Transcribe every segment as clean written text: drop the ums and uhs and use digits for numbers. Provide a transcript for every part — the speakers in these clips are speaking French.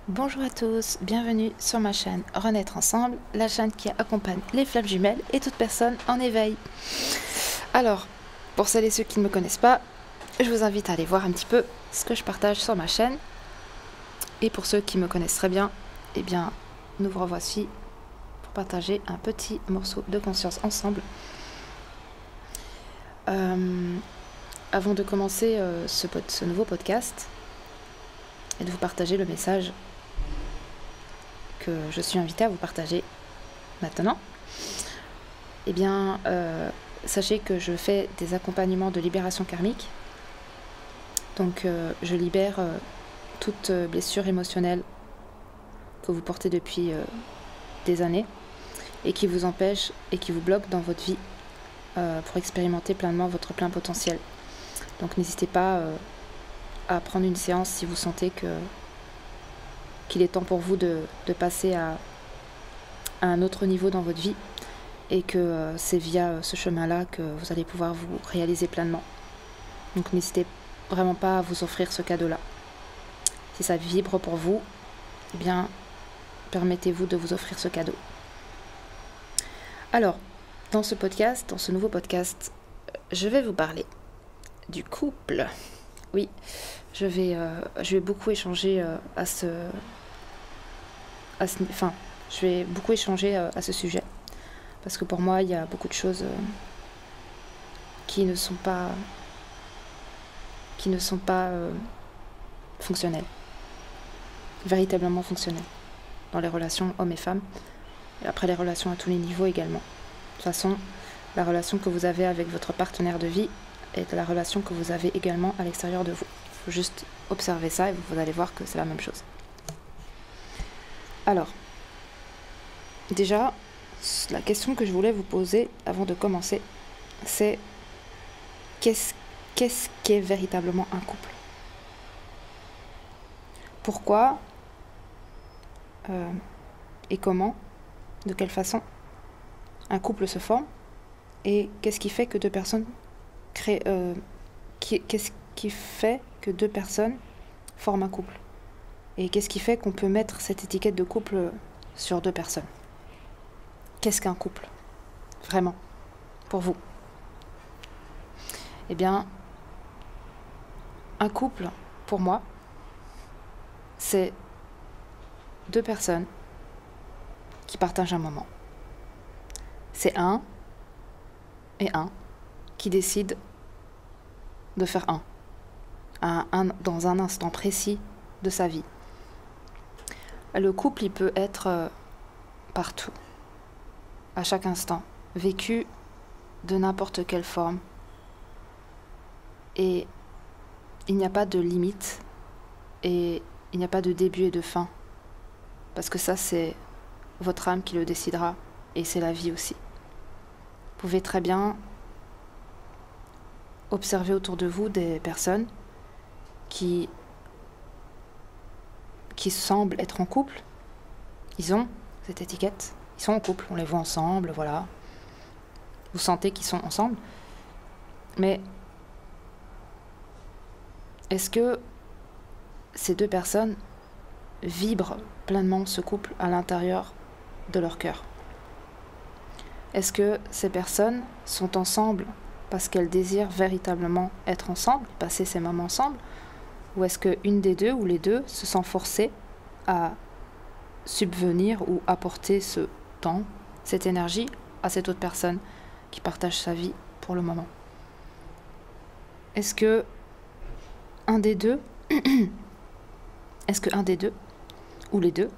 Bonjour à tous, bienvenue sur ma chaîne Renaître Ensemble, la chaîne qui accompagne les flammes jumelles et toute personne en éveil. Alors, pour celles et ceux qui ne me connaissent pas, je vous invite à aller voir un petit peu ce que je partage sur ma chaîne. Et pour ceux qui me connaissent très bien, eh bien, nous vous revoici pour partager un petit morceau de conscience ensemble. Avant de commencer ce nouveau podcast et de vous partager le message que je suis invitée à vous partager maintenant, eh bien, sachez que je fais des accompagnements de libération karmique. Donc, je libère toute blessure émotionnelle que vous portez depuis des années et qui vous empêche et qui vous bloque dans votre vie pour expérimenter pleinement votre plein potentiel. Donc, n'hésitez pas à prendre une séance si vous sentez qu'il est temps pour vous de passer à un autre niveau dans votre vie et que c'est via ce chemin-là que vous allez pouvoir vous réaliser pleinement. Donc n'hésitez vraiment pas à vous offrir ce cadeau-là. Si ça vibre pour vous, eh bien, permettez-vous de vous offrir ce cadeau. Alors, dans ce nouveau podcast, je vais vous parler du couple. Oui, je vais beaucoup échanger à ce sujet, parce que pour moi, il y a beaucoup de choses qui ne sont pas fonctionnelles, véritablement fonctionnelles, dans les relations hommes et femmes, et après les relations à tous les niveaux également. De toute façon, la relation que vous avez avec votre partenaire de vie est la relation que vous avez également à l'extérieur de vous. Il faut juste observer ça et vous allez voir que c'est la même chose. Alors, déjà, la question que je voulais vous poser avant de commencer, c'est qu'est-ce qu'est véritablement un couple ? Pourquoi et comment, de quelle façon un couple se forme, et qu'est-ce qui fait que deux personnes qu'est-ce qui fait que deux personnes forment un couple, et qu'est-ce qui fait qu'on peut mettre cette étiquette de couple sur deux personnes. Qu'est-ce qu'un couple, vraiment, pour vous ? Eh bien, un couple, pour moi, c'est deux personnes qui partagent un moment. C'est un et un qui décident de faire dans un instant précis de sa vie. Le couple, il peut être partout, à chaque instant, vécu de n'importe quelle forme. Et il n'y a pas de limite, et il n'y a pas de début et de fin. Parce que ça, c'est votre âme qui le décidera, et c'est la vie aussi. Vous pouvez très bien observer autour de vous des personnes qui semblent être en couple. Ils ont cette étiquette, ils sont en couple, on les voit ensemble, voilà. Vous sentez qu'ils sont ensemble. Mais est-ce que ces deux personnes vibrent pleinement ce couple à l'intérieur de leur cœur ? Est-ce que ces personnes sont ensemble parce qu'elles désirent véritablement être ensemble, passer ces moments ensemble ? Ou est-ce qu'une des deux ou les deux se sent forcée à subvenir ou apporter ce temps, cette énergie à cette autre personne qui partage sa vie pour le moment ? Est-ce que un des deux ou les deux,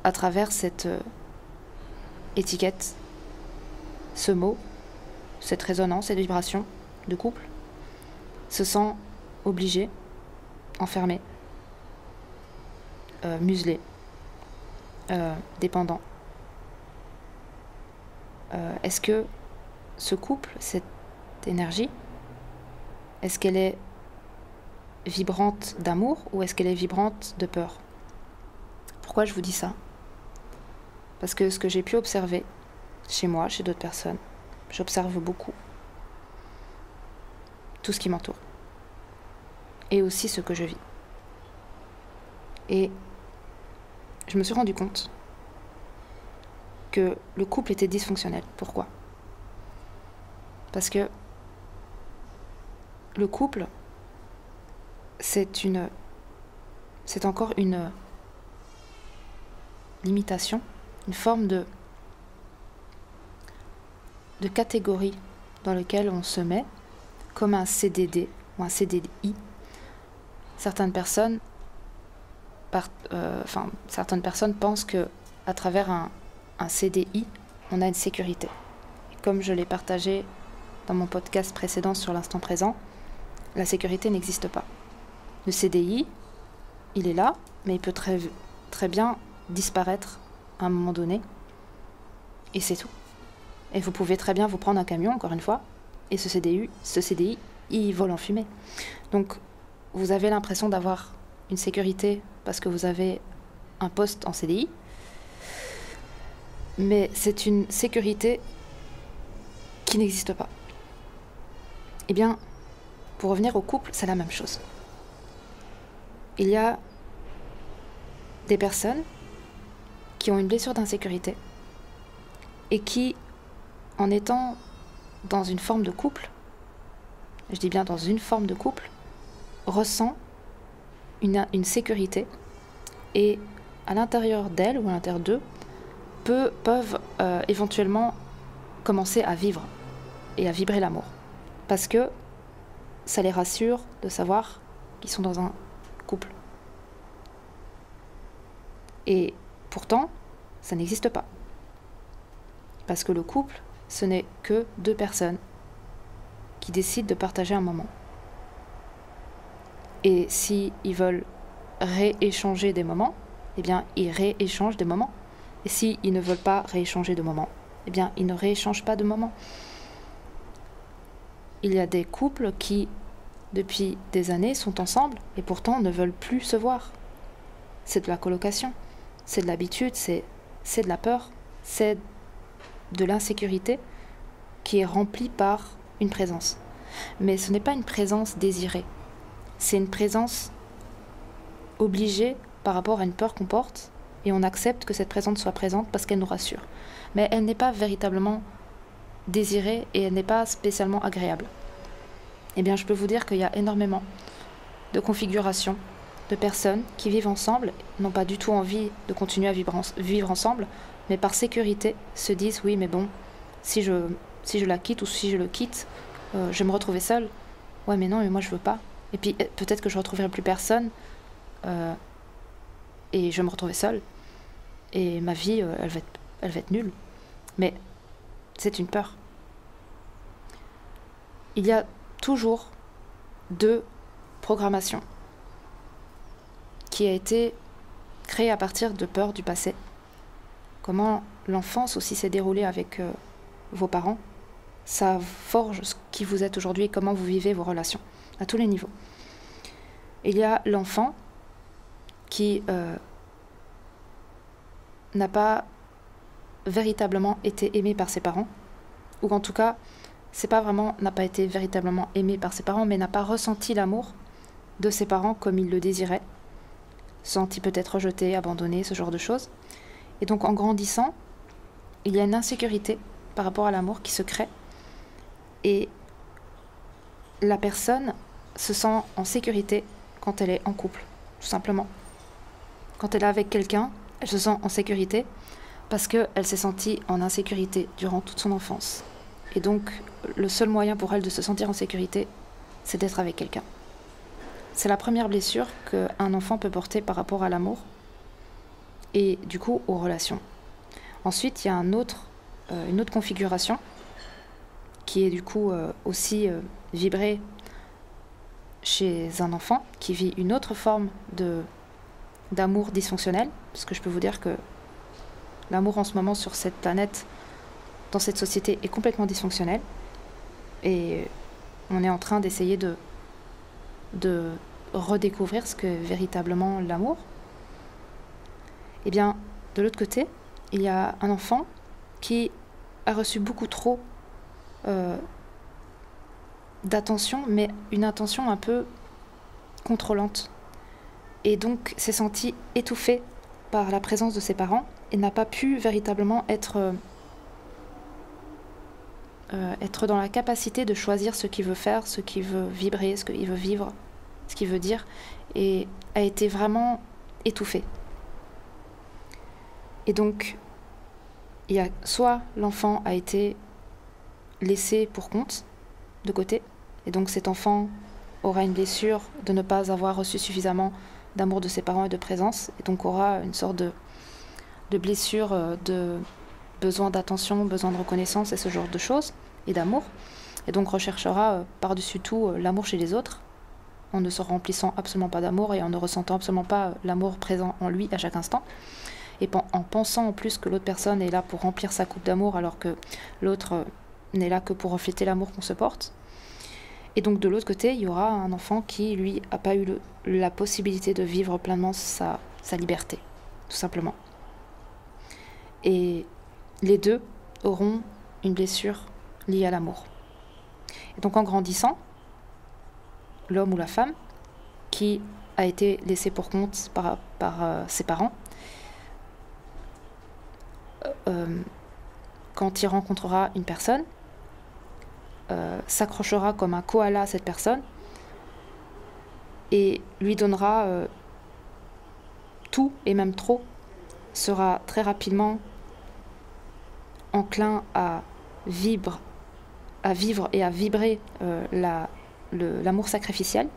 à travers cette étiquette, ce mot, cette résonance, cette vibration de couple, se sent obligé, enfermé, muselé, dépendant. Est-ce que ce couple, cette énergie, est-ce qu'elle est vibrante d'amour ou est-ce qu'elle est vibrante de peur ? Pourquoi je vous dis ça ? Parce que ce que j'ai pu observer chez moi, chez d'autres personnes, j'observe beaucoup tout ce qui m'entoure et aussi ce que je vis. Et je me suis rendu compte que le couple était dysfonctionnel. Pourquoi ? Parce que le couple, c'est encore une limitation, une forme de catégorie dans laquelle on se met, comme un CDD ou un CDI. Certaines personnes pensent que à travers un CDI, on a une sécurité. Et comme je l'ai partagé dans mon podcast précédent sur l'instant présent, la sécurité n'existe pas. Le CDI, il est là, mais il peut très, très bien disparaître à un moment donné. Et c'est tout. Et vous pouvez très bien vous prendre un camion, encore une fois, et ce CDI, il vole en fumée. Donc, vous avez l'impression d'avoir une sécurité parce que vous avez un poste en CDI, mais c'est une sécurité qui n'existe pas. Eh bien, pour revenir au couple, c'est la même chose. Il y a des personnes qui ont une blessure d'insécurité et qui, en étant dans une forme de couple, je dis bien dans une forme de couple, ressent une sécurité et à l'intérieur d'elle ou à l'intérieur d'eux peuvent éventuellement commencer à vivre et à vibrer l'amour. Parce que ça les rassure de savoir qu'ils sont dans un couple. Et pourtant, ça n'existe pas. Parce que le couple, ce n'est que deux personnes qui décident de partager un moment. Et s'ils veulent rééchanger des moments, eh bien, ils rééchangent des moments. Et s'ils ne veulent pas rééchanger de moments, eh bien, ils ne rééchangent pas de moments. Il y a des couples qui, depuis des années, sont ensemble et pourtant ne veulent plus se voir. C'est de la colocation, c'est de l'habitude, c'est de la peur, c'est de l'insécurité qui est remplie par une présence. Mais ce n'est pas une présence désirée, c'est une présence obligée par rapport à une peur qu'on porte et on accepte que cette présence soit présente parce qu'elle nous rassure. Mais elle n'est pas véritablement désirée et elle n'est pas spécialement agréable. Eh bien, je peux vous dire qu'il y a énormément de configurations de personnes qui vivent ensemble, n'ont pas du tout envie de continuer à vivre ensemble, mais par sécurité se disent oui, mais bon, si je la quitte ou si je le quitte, je vais me retrouver seule. Ouais, mais non, mais moi je veux pas. Et puis peut-être que je retrouverai plus personne et je vais me retrouver seule. Et ma vie, elle va être nulle. Mais c'est une peur. Il y a toujours deux programmations qui a été créée à partir de peurs du passé. Comment l'enfance aussi s'est déroulée avec vos parents, ça forge ce qui vous êtes aujourd'hui et comment vous vivez vos relations, à tous les niveaux. Il y a l'enfant qui n'a pas véritablement été aimé par ses parents, ou en tout cas, n'a pas été véritablement aimé par ses parents, mais n'a pas ressenti l'amour de ses parents comme il le désirait, senti peut-être rejeté, abandonné, ce genre de choses. Et donc en grandissant, il y a une insécurité par rapport à l'amour qui se crée, et la personne se sent en sécurité quand elle est en couple, tout simplement. Quand elle est avec quelqu'un, elle se sent en sécurité parce qu'elle s'est sentie en insécurité durant toute son enfance. Et donc, le seul moyen pour elle de se sentir en sécurité, c'est d'être avec quelqu'un. C'est la première blessure qu'un enfant peut porter par rapport à l'amour et du coup aux relations. Ensuite, il y a une autre configuration qui est du coup aussi vibrée chez un enfant qui vit une autre forme d'amour dysfonctionnel, parce que je peux vous dire que l'amour en ce moment sur cette planète, dans cette société, est complètement dysfonctionnel, et on est en train d'essayer de redécouvrir ce qu'est véritablement l'amour. Et bien, de l'autre côté, il y a un enfant qui a reçu beaucoup trop d'attention, mais une attention un peu contrôlante. et donc s'est senti étouffé par la présence de ses parents et n'a pas pu véritablement être dans la capacité de choisir ce qu'il veut faire, ce qu'il veut vibrer, ce qu'il veut vivre, ce qu'il veut dire, et a été vraiment étouffé. Et donc, il y a soit l'enfant a été laissé pour compte, de côté, et donc cet enfant aura une blessure de ne pas avoir reçu suffisamment d'amour de ses parents et de présence, et donc aura une sorte de blessure, de besoin d'attention, besoin de reconnaissance et ce genre de choses, et d'amour, et donc recherchera par-dessus tout l'amour chez les autres, en ne se remplissant absolument pas d'amour et en ne ressentant absolument pas l'amour présent en lui à chaque instant, et en pensant en plus que l'autre personne est là pour remplir sa coupe d'amour alors que l'autre n'est là que pour refléter l'amour qu'on se porte. Et donc de l'autre côté, il y aura un enfant qui, lui, n'a pas eu la possibilité de vivre pleinement sa liberté, tout simplement. Et les deux auront une blessure liée à l'amour. Et donc en grandissant, l'homme ou la femme qui a été laissé pour compte par ses parents, quand il rencontrera une personne, s'accrochera comme un koala à cette personne et lui donnera tout et même trop, sera très rapidement enclin à vivre et à vibrer l'amour sacrificiel,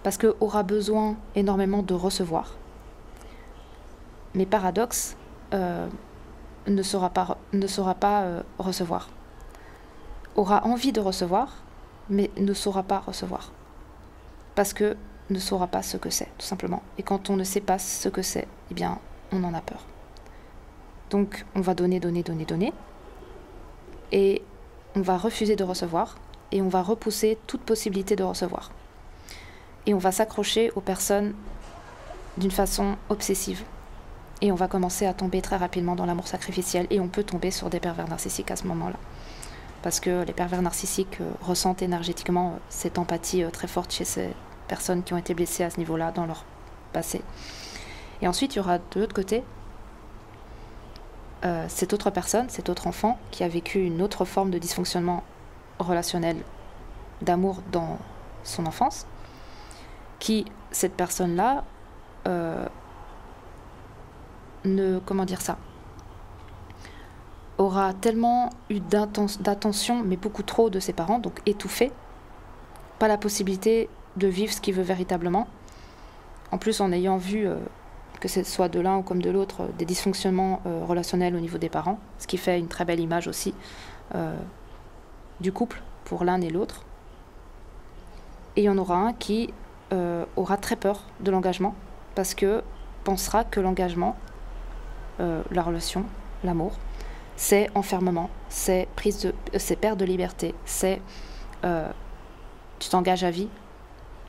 parce qu'il aura besoin énormément de recevoir. Mais paradoxe, ne saura pas recevoir. Aura envie de recevoir, mais ne saura pas recevoir. Parce que ne saura pas ce que c'est, tout simplement. Et quand on ne sait pas ce que c'est, eh bien, on en a peur. Donc, on va donner, et on va refuser de recevoir, et on va repousser toute possibilité de recevoir. Et on va s'accrocher aux personnes d'une façon obsessive. Et on va commencer à tomber très rapidement dans l'amour sacrificiel, et on peut tomber sur des pervers narcissiques à ce moment-là. Parce que les pervers narcissiques ressentent énergétiquement cette empathie très forte chez ces personnes qui ont été blessées à ce niveau-là dans leur passé. Et ensuite, il y aura de l'autre côté cette autre personne, cet autre enfant qui a vécu une autre forme de dysfonctionnement relationnel, d'amour dans son enfance, qui, cette personne-là, aura tellement eu d'attention, mais beaucoup trop de ses parents, donc étouffé, pas la possibilité de vivre ce qu'il veut véritablement. En plus, en ayant vu que ce soit de l'un ou comme de l'autre, des dysfonctionnements relationnels au niveau des parents, ce qui fait une très belle image aussi du couple pour l'un et l'autre. Et il y en aura un qui aura très peur de l'engagement, parce que pensera que l'engagement, la relation, l'amour, c'est enfermement, c'est perte de liberté, c'est tu t'engages à vie,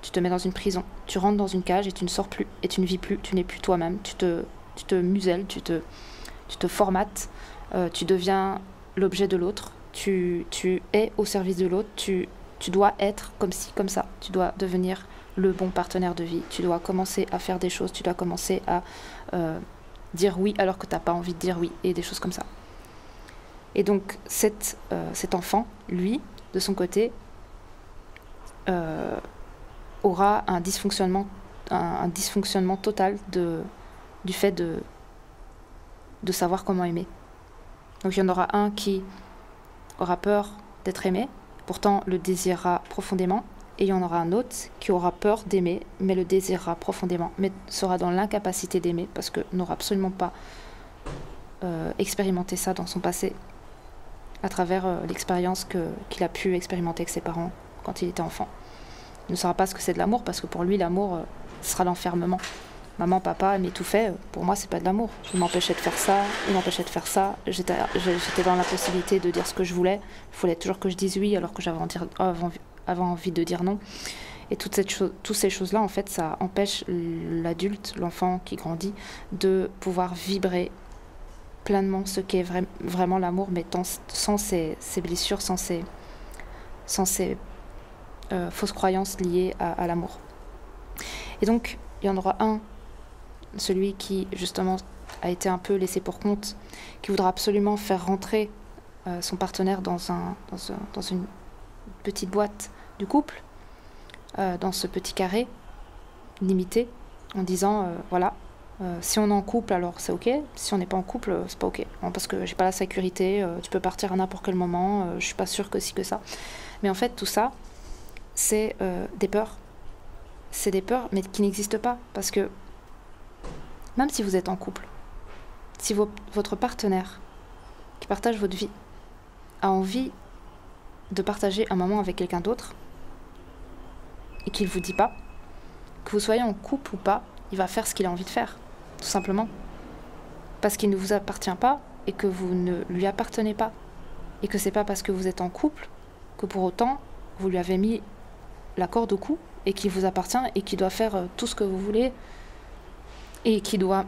tu te mets dans une prison, tu rentres dans une cage et tu ne sors plus, et tu ne vis plus, tu n'es plus toi-même, tu te muselles, tu te formates, tu deviens l'objet de l'autre, tu es au service de l'autre, tu dois être comme ci, comme ça, tu dois devenir le bon partenaire de vie, tu dois commencer à faire des choses, tu dois commencer à dire oui alors que tu n'as pas envie de dire oui, et des choses comme ça. Et donc cet enfant, lui, de son côté, aura un dysfonctionnement total du fait de savoir comment aimer. Donc il y en aura un qui aura peur d'être aimé, pourtant le désirera profondément, et il y en aura un autre qui aura peur d'aimer, mais le désirera profondément, mais sera dans l'incapacité d'aimer, parce que n'aura absolument pas expérimenté ça dans son passé, à travers l'expérience qu'il a pu expérimenter avec ses parents quand il était enfant. Il ne saura pas ce que c'est de l'amour, parce que pour lui, l'amour sera l'enfermement. Maman, papa m'étouffaient, pour moi, c'est pas de l'amour. Ils m'empêchaient de faire ça, ils m'empêchaient de faire ça. J'étais dans l'impossibilité de dire ce que je voulais. Il fallait toujours que je dise oui, alors que j'avais envie de dire non. Et toutes ces choses-là, en fait, ça empêche l'adulte, l'enfant qui grandit, de pouvoir vibrer pleinement ce qu'est vraiment l'amour, mais sans ces blessures, sans ces fausses croyances liées à l'amour. Et donc, il y en aura un, celui qui justement a été un peu laissé pour compte, qui voudra absolument faire rentrer son partenaire dans une petite boîte du couple, dans ce petit carré limité, en disant voilà, si on est en couple alors c'est ok, si on n'est pas en couple c'est pas ok, non, parce que j'ai pas la sécurité, tu peux partir à n'importe quel moment, je suis pas sûre que si que ça. Mais en fait tout ça c'est des peurs, c'est des peurs mais qui n'existent pas, parce que même si vous êtes en couple, si votre partenaire qui partage votre vie a envie de partager un moment avec quelqu'un d'autre et qu'il ne vous dit pas, que vous soyez en couple ou pas, il va faire ce qu'il a envie de faire, tout simplement. Parce qu'il ne vous appartient pas et que vous ne lui appartenez pas. Et que c'est pas parce que vous êtes en couple que pour autant vous lui avez mis la corde au cou et qu'il vous appartient et qu'il doit faire tout ce que vous voulez et qu'il doit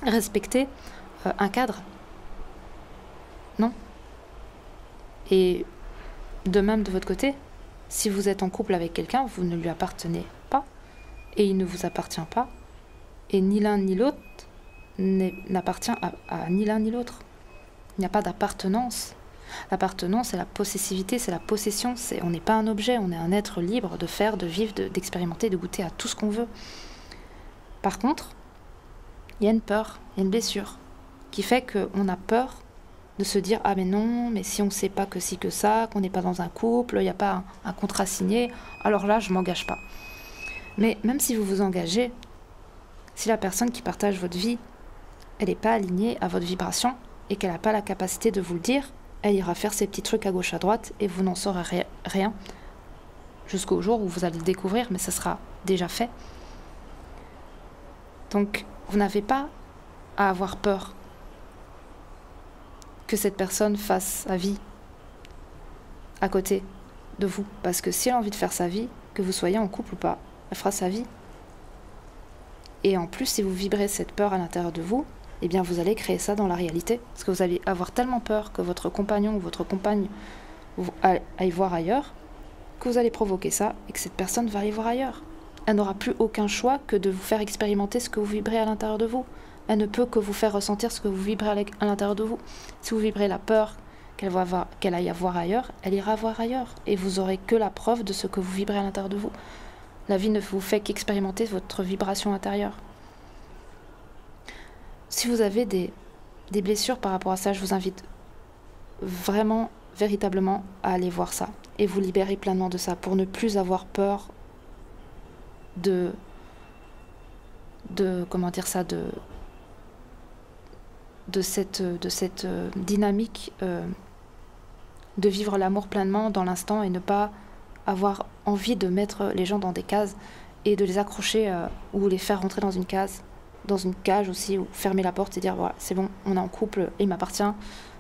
respecter un cadre. Non. Et de même de votre côté, si vous êtes en couple avec quelqu'un, vous ne lui appartenez pas et il ne vous appartient pas, et ni l'un ni l'autre n'appartient à ni l'un ni l'autre. Il n'y a pas d'appartenance. L'appartenance, c'est la possessivité, c'est la possession. On n'est pas un objet, on est un être libre de faire, de vivre, d'expérimenter, de goûter à tout ce qu'on veut. Par contre, il y a une peur, il y a une blessure qui fait qu'on a peur de se dire « Ah mais non, mais si on ne sait pas que si que ça, qu'on n'est pas dans un couple, il n'y a pas un contrat signé, alors là, je ne m'engage pas. » Mais même si vous vous engagez, si la personne qui partage votre vie, elle n'est pas alignée à votre vibration et qu'elle n'a pas la capacité de vous le dire, elle ira faire ses petits trucs à gauche à droite et vous n'en saurez rien jusqu'au jour où vous allez le découvrir, mais ça sera déjà fait. Donc, vous n'avez pas à avoir peur que cette personne fasse sa vie à côté de vous. Parce que si elle a envie de faire sa vie, que vous soyez en couple ou pas, elle fera sa vie. Et en plus, si vous vibrez cette peur à l'intérieur de vous, eh bien vous allez créer ça dans la réalité. Parce que vous allez avoir tellement peur que votre compagnon ou votre compagne aille voir ailleurs, que vous allez provoquer ça et que cette personne va aller voir ailleurs. Elle n'aura plus aucun choix que de vous faire expérimenter ce que vous vibrez à l'intérieur de vous. Elle ne peut que vous faire ressentir ce que vous vibrez à l'intérieur de vous. Si vous vibrez la peur qu'elle aille voir ailleurs, elle ira voir ailleurs. Et vous aurez que la preuve de ce que vous vibrez à l'intérieur de vous. La vie ne vous fait qu'expérimenter votre vibration intérieure. Si vous avez des blessures par rapport à ça, je vous invite vraiment, véritablement à aller voir ça. Et vous libérer pleinement de ça pour ne plus avoir peur de cette dynamique de vivre l'amour pleinement dans l'instant et ne pas avoir envie de mettre les gens dans des cases et de les accrocher ou les faire rentrer dans une case, dans une cage aussi, ou fermer la porte et dire voilà, c'est bon, on est en couple et il m'appartient,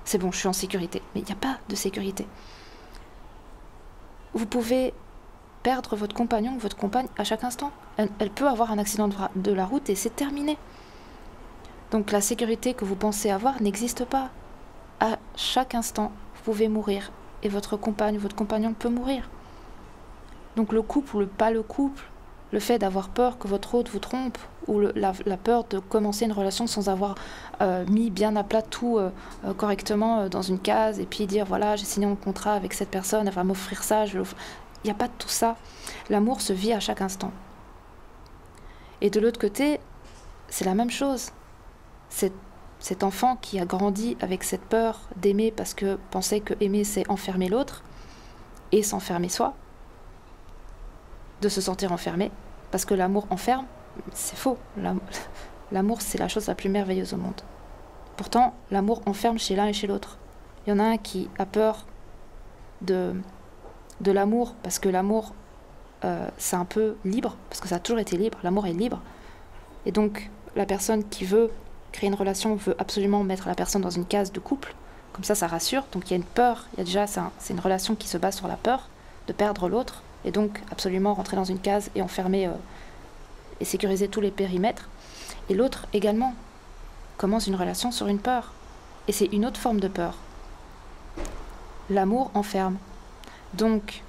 c'est bon, je suis en sécurité. Mais il n'y a pas de sécurité. Vous pouvez perdre votre compagnon ou votre compagne à chaque instant. Elle peut avoir un accident de la route et c'est terminé. Donc la sécurité que vous pensez avoir n'existe pas. À chaque instant, vous pouvez mourir et votre compagne ou votre compagnon peut mourir. Donc le couple ou pas le couple, le fait d'avoir peur que votre autre vous trompe ou la peur de commencer une relation sans avoir mis bien à plat tout correctement dans une case et puis dire voilà, j'ai signé un contrat avec cette personne, elle va m'offrir ça, je vais l'offrir. Il n'y a pas de tout ça. L'amour se vit à chaque instant. Et de l'autre côté, c'est la même chose. Cet enfant qui a grandi avec cette peur d'aimer parce que pensait que aimer c'est enfermer l'autre et s'enfermer soi, de se sentir enfermé, parce que l'amour enferme, c'est faux. L'amour c'est la chose la plus merveilleuse au monde. Pourtant, l'amour enferme chez l'un et chez l'autre. Il y en a un qui a peur de l'amour, parce que l'amour c'est un peu libre, parce que ça a toujours été libre, l'amour est libre. Et donc la personne qui veut créer une relation veut absolument mettre la personne dans une case de couple, comme ça rassure. Donc il y a une peur, il y a déjà, c'est une relation qui se base sur la peur de perdre l'autre, et donc absolument rentrer dans une case et enfermer et sécuriser tous les périmètres. Et l'autre également commence une relation sur une peur, et c'est une autre forme de peur. L'amour enferme. Donc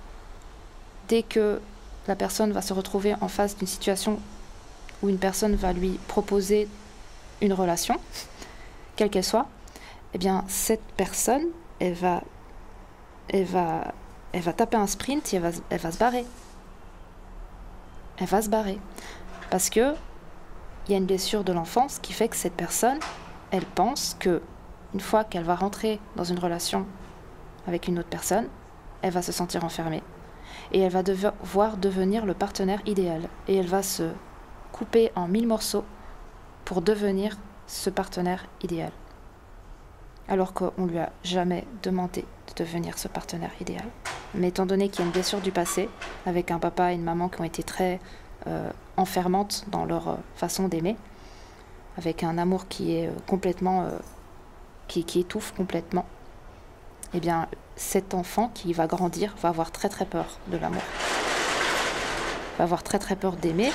dès que la personne va se retrouver en face d'une situation où une personne va lui proposer une relation, quelle qu'elle soit, eh bien cette personne, elle va taper un sprint et elle va se barrer. Elle va se barrer. Parce que il y a une blessure de l'enfance qui fait que cette personne, elle pense que une fois qu'elle va rentrer dans une relation avec une autre personne, elle va se sentir enfermée. Et elle va devoir devenir le partenaire idéal. Et elle va se couper en 1000 morceaux pour devenir ce partenaire idéal. Alors qu'on ne lui a jamais demandé de devenir ce partenaire idéal. Mais étant donné qu'il y a une blessure du passé, avec un papa et une maman qui ont été très enfermantes dans leur façon d'aimer, avec un amour qui est complètement... qui étouffe complètement, eh bien cet enfant qui va grandir va avoir très très peur de l'amour. Va avoir très très peur d'aimer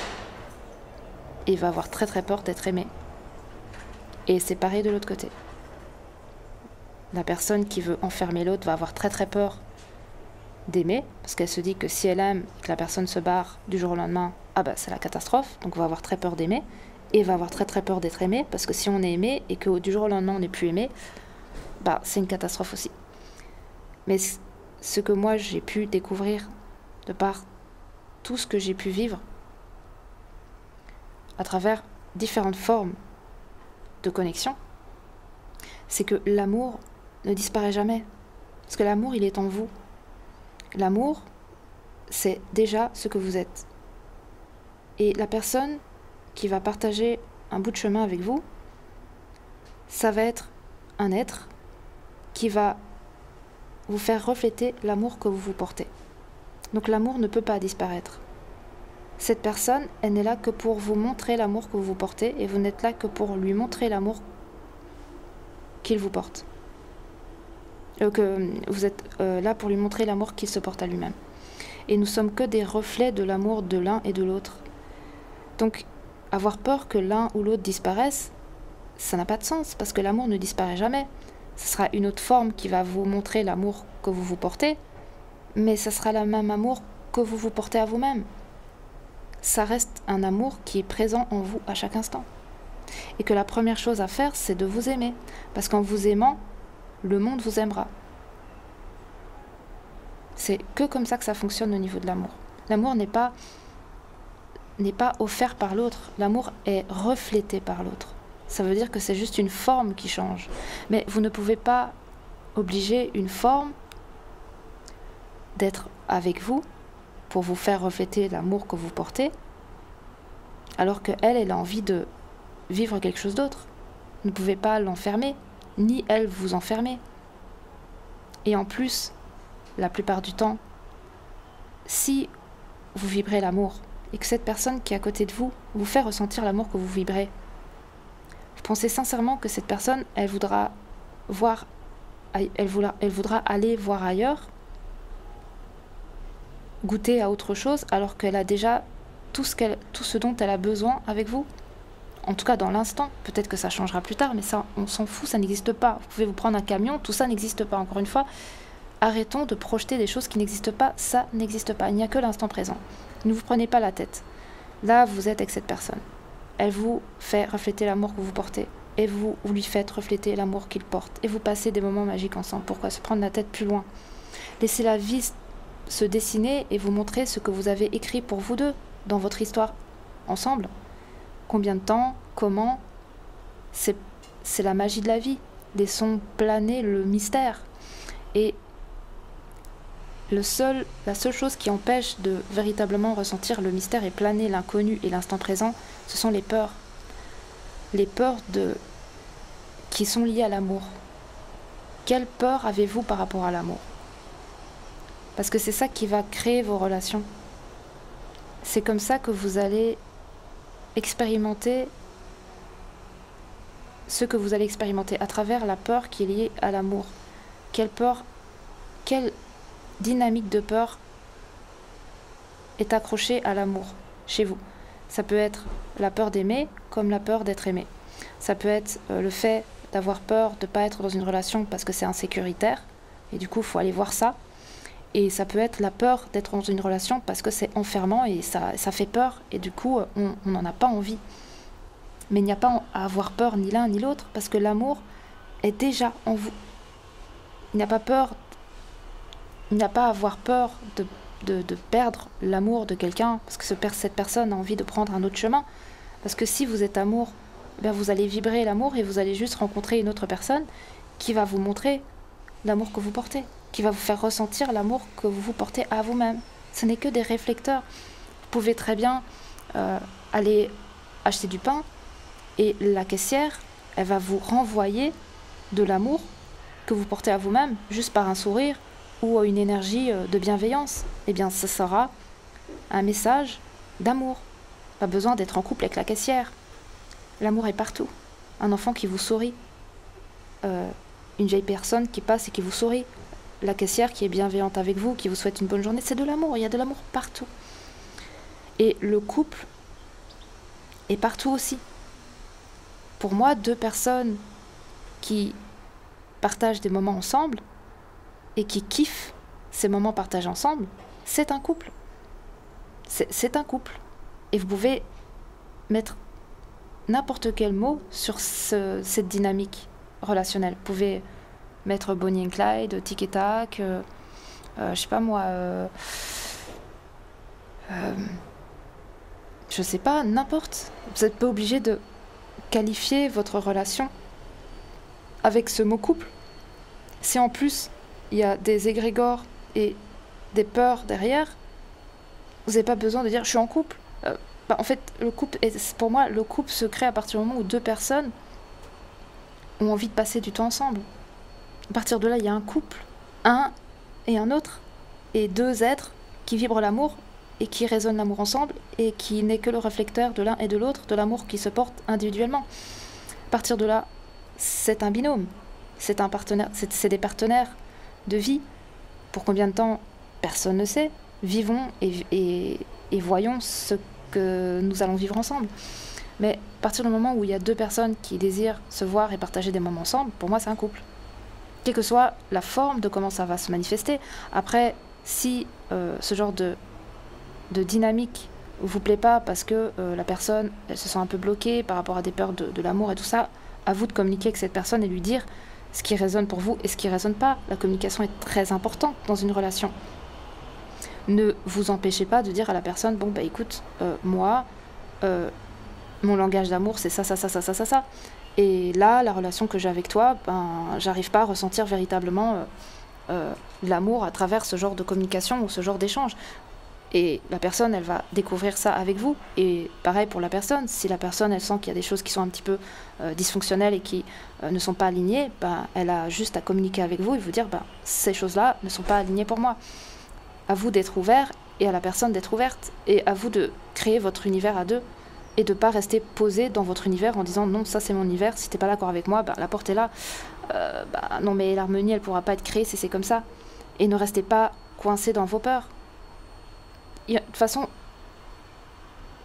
et va avoir très très peur d'être aimé. Et c'est pareil de l'autre côté. La personne qui veut enfermer l'autre va avoir très très peur d'aimer, parce qu'elle se dit que si elle aime et que la personne se barre du jour au lendemain, ah bah c'est la catastrophe, donc va avoir très peur d'aimer, et va avoir très très peur d'être aimé, parce que si on est aimé et que du jour au lendemain on n'est plus aimé, bah c'est une catastrophe aussi. Mais ce que moi j'ai pu découvrir de par tout ce que j'ai pu vivre à travers différentes formes de connexion, c'est que l'amour ne disparaît jamais. Parce que l'amour, il est en vous. L'amour, c'est déjà ce que vous êtes. Et la personne qui va partager un bout de chemin avec vous, ça va être un être qui va vous faire refléter l'amour que vous vous portez. Donc l'amour ne peut pas disparaître. Cette personne, elle n'est là que pour vous montrer l'amour que vous vous portez, et vous n'êtes là que pour lui montrer l'amour qu'il vous porte. Que vous êtes là pour lui montrer l'amour qu'il se porte à lui-même. Et nous sommes que des reflets de l'amour de l'un et de l'autre. Donc, avoir peur que l'un ou l'autre disparaisse, ça n'a pas de sens, parce que l'amour ne disparaît jamais. Ce sera une autre forme qui va vous montrer l'amour que vous vous portez, mais ça sera le même amour que vous vous portez à vous-même. Ça reste un amour qui est présent en vous à chaque instant. Et que la première chose à faire, c'est de vous aimer. Parce qu'en vous aimant, le monde vous aimera. C'est que comme ça que ça fonctionne au niveau de l'amour. L'amour n'est pas offert par l'autre. L'amour est reflété par l'autre. Ça veut dire que c'est juste une forme qui change. Mais vous ne pouvez pas obliger une forme d'être avec vous pour vous faire refléter l'amour que vous portez, alors qu'elle a envie de vivre quelque chose d'autre. Vous ne pouvez pas l'enfermer, ni elle vous enfermer. Et en plus, la plupart du temps, si vous vibrez l'amour, et que cette personne qui est à côté de vous vous fait ressentir l'amour que vous vibrez, vous pensez sincèrement que cette personne, elle voudra aller voir ailleurs, goûter à autre chose, alors qu'elle a déjà tout ce dont elle a besoin avec vous. En tout cas dans l'instant, peut-être que ça changera plus tard, mais ça, on s'en fout, ça n'existe pas. Vous pouvez vous prendre un camion, tout ça n'existe pas. Encore une fois, arrêtons de projeter des choses qui n'existent pas, ça n'existe pas. Il n'y a que l'instant présent. Ne vous prenez pas la tête. Là, vous êtes avec cette personne. Elle vous fait refléter l'amour que vous portez. Et vous lui faites refléter l'amour qu'il porte. Et vous passez des moments magiques ensemble. Pourquoi se prendre la tête plus loin? Laissez la vie se dessiner et vous montrer ce que vous avez écrit pour vous deux dans votre histoire ensemble. Combien de temps? Comment? C'est la magie de la vie. Laissons planer le mystère. Et la seule chose qui empêche de véritablement ressentir le mystère et planer l'inconnu et l'instant présent, ce sont les peurs. Les peurs qui sont liées à l'amour. Quelle peur avez-vous par rapport à l'amour? Parce que c'est ça qui va créer vos relations. C'est comme ça que vous allez expérimenter ce que vous allez expérimenter à travers la peur qui est liée à l'amour. Quelle peur, quelle dynamique de peur est accrochée à l'amour chez vous? Ça peut être la peur d'aimer comme la peur d'être aimé. Ça peut être le fait d'avoir peur de ne pas être dans une relation parce que c'est insécuritaire et du coup il faut aller voir ça. Et ça peut être la peur d'être dans une relation parce que c'est enfermant et ça fait peur. Et du coup, on n'en a pas envie. Mais il n'y a pas à avoir peur ni l'un ni l'autre parce que l'amour est déjà en vous. Il n'y a pas peur, il n'y a pas à avoir peur de perdre l'amour de quelqu'un parce que cette personne a envie de prendre un autre chemin. Parce que si vous êtes amour, ben vous allez vibrer l'amour et vous allez juste rencontrer une autre personne qui va vous montrer l'amour que vous portez, qui va vous faire ressentir l'amour que vous portez à vous-même. Ce n'est que des réflecteurs. Vous pouvez très bien aller acheter du pain et la caissière, elle va vous renvoyer de l'amour que vous portez à vous-même juste par un sourire ou une énergie de bienveillance. Eh bien, ce sera un message d'amour. Pas besoin d'être en couple avec la caissière. L'amour est partout. Un enfant qui vous sourit, une vieille personne qui passe et qui vous sourit, la caissière qui est bienveillante avec vous, qui vous souhaite une bonne journée, c'est de l'amour. Il y a de l'amour partout. Et le couple est partout aussi. Pour moi, deux personnes qui partagent des moments ensemble et qui kiffent ces moments partagés ensemble, c'est un couple. C'est un couple. Et vous pouvez mettre n'importe quel mot sur cette dynamique relationnelle. Vous pouvez mettre Bonnie and Clyde, Tic et Tac, je sais pas moi, je sais pas, n'importe. Vous n'êtes pas obligé de qualifier votre relation avec ce mot couple. Si en plus il y a des égrégores et des peurs derrière, vous n'avez pas besoin de dire je suis en couple. En fait, pour moi, le couple se crée à partir du moment où deux personnes ont envie de passer du temps ensemble. À partir de là, il y a un couple, un et un autre, et deux êtres qui vibrent l'amour et qui résonnent l'amour ensemble et qui n'est que le réflecteur de l'un et de l'autre, de l'amour qui se porte individuellement. À partir de là, c'est un binôme, c'est un partenaire, c'est des partenaires de vie. Pour combien de temps, personne ne sait. Vivons et voyons ce que nous allons vivre ensemble. Mais à partir du moment où il y a deux personnes qui désirent se voir et partager des moments ensemble, pour moi c'est un couple. Quelle que soit la forme de comment ça va se manifester. Après, si ce genre de dynamique vous plaît pas parce que la personne elle se sent un peu bloquée par rapport à des peurs de l'amour et tout ça, à vous de communiquer avec cette personne et lui dire ce qui résonne pour vous et ce qui résonne pas. La communication est très importante dans une relation. Ne vous empêchez pas de dire à la personne, bon bah écoute, moi, mon langage d'amour c'est ça. Et là, la relation que j'ai avec toi, j'arrive pas à ressentir véritablement l'amour à travers ce genre de communication ou ce genre d'échange. Et la personne, elle va découvrir ça avec vous. Et pareil pour la personne, si la personne, elle sent qu'il y a des choses qui sont un petit peu dysfonctionnelles et qui ne sont pas alignées, elle a juste à communiquer avec vous et vous dire, ces choses-là ne sont pas alignées pour moi. À vous d'être ouvert et à la personne d'être ouverte. Et à vous de créer votre univers à deux. Et de ne pas rester posé dans votre univers en disant non, ça c'est mon univers, si t'es pas d'accord avec moi, la porte est là. Non mais l'harmonie elle pourra pas être créée si c'est comme ça. Et ne restez pas coincé dans vos peurs. De toute façon,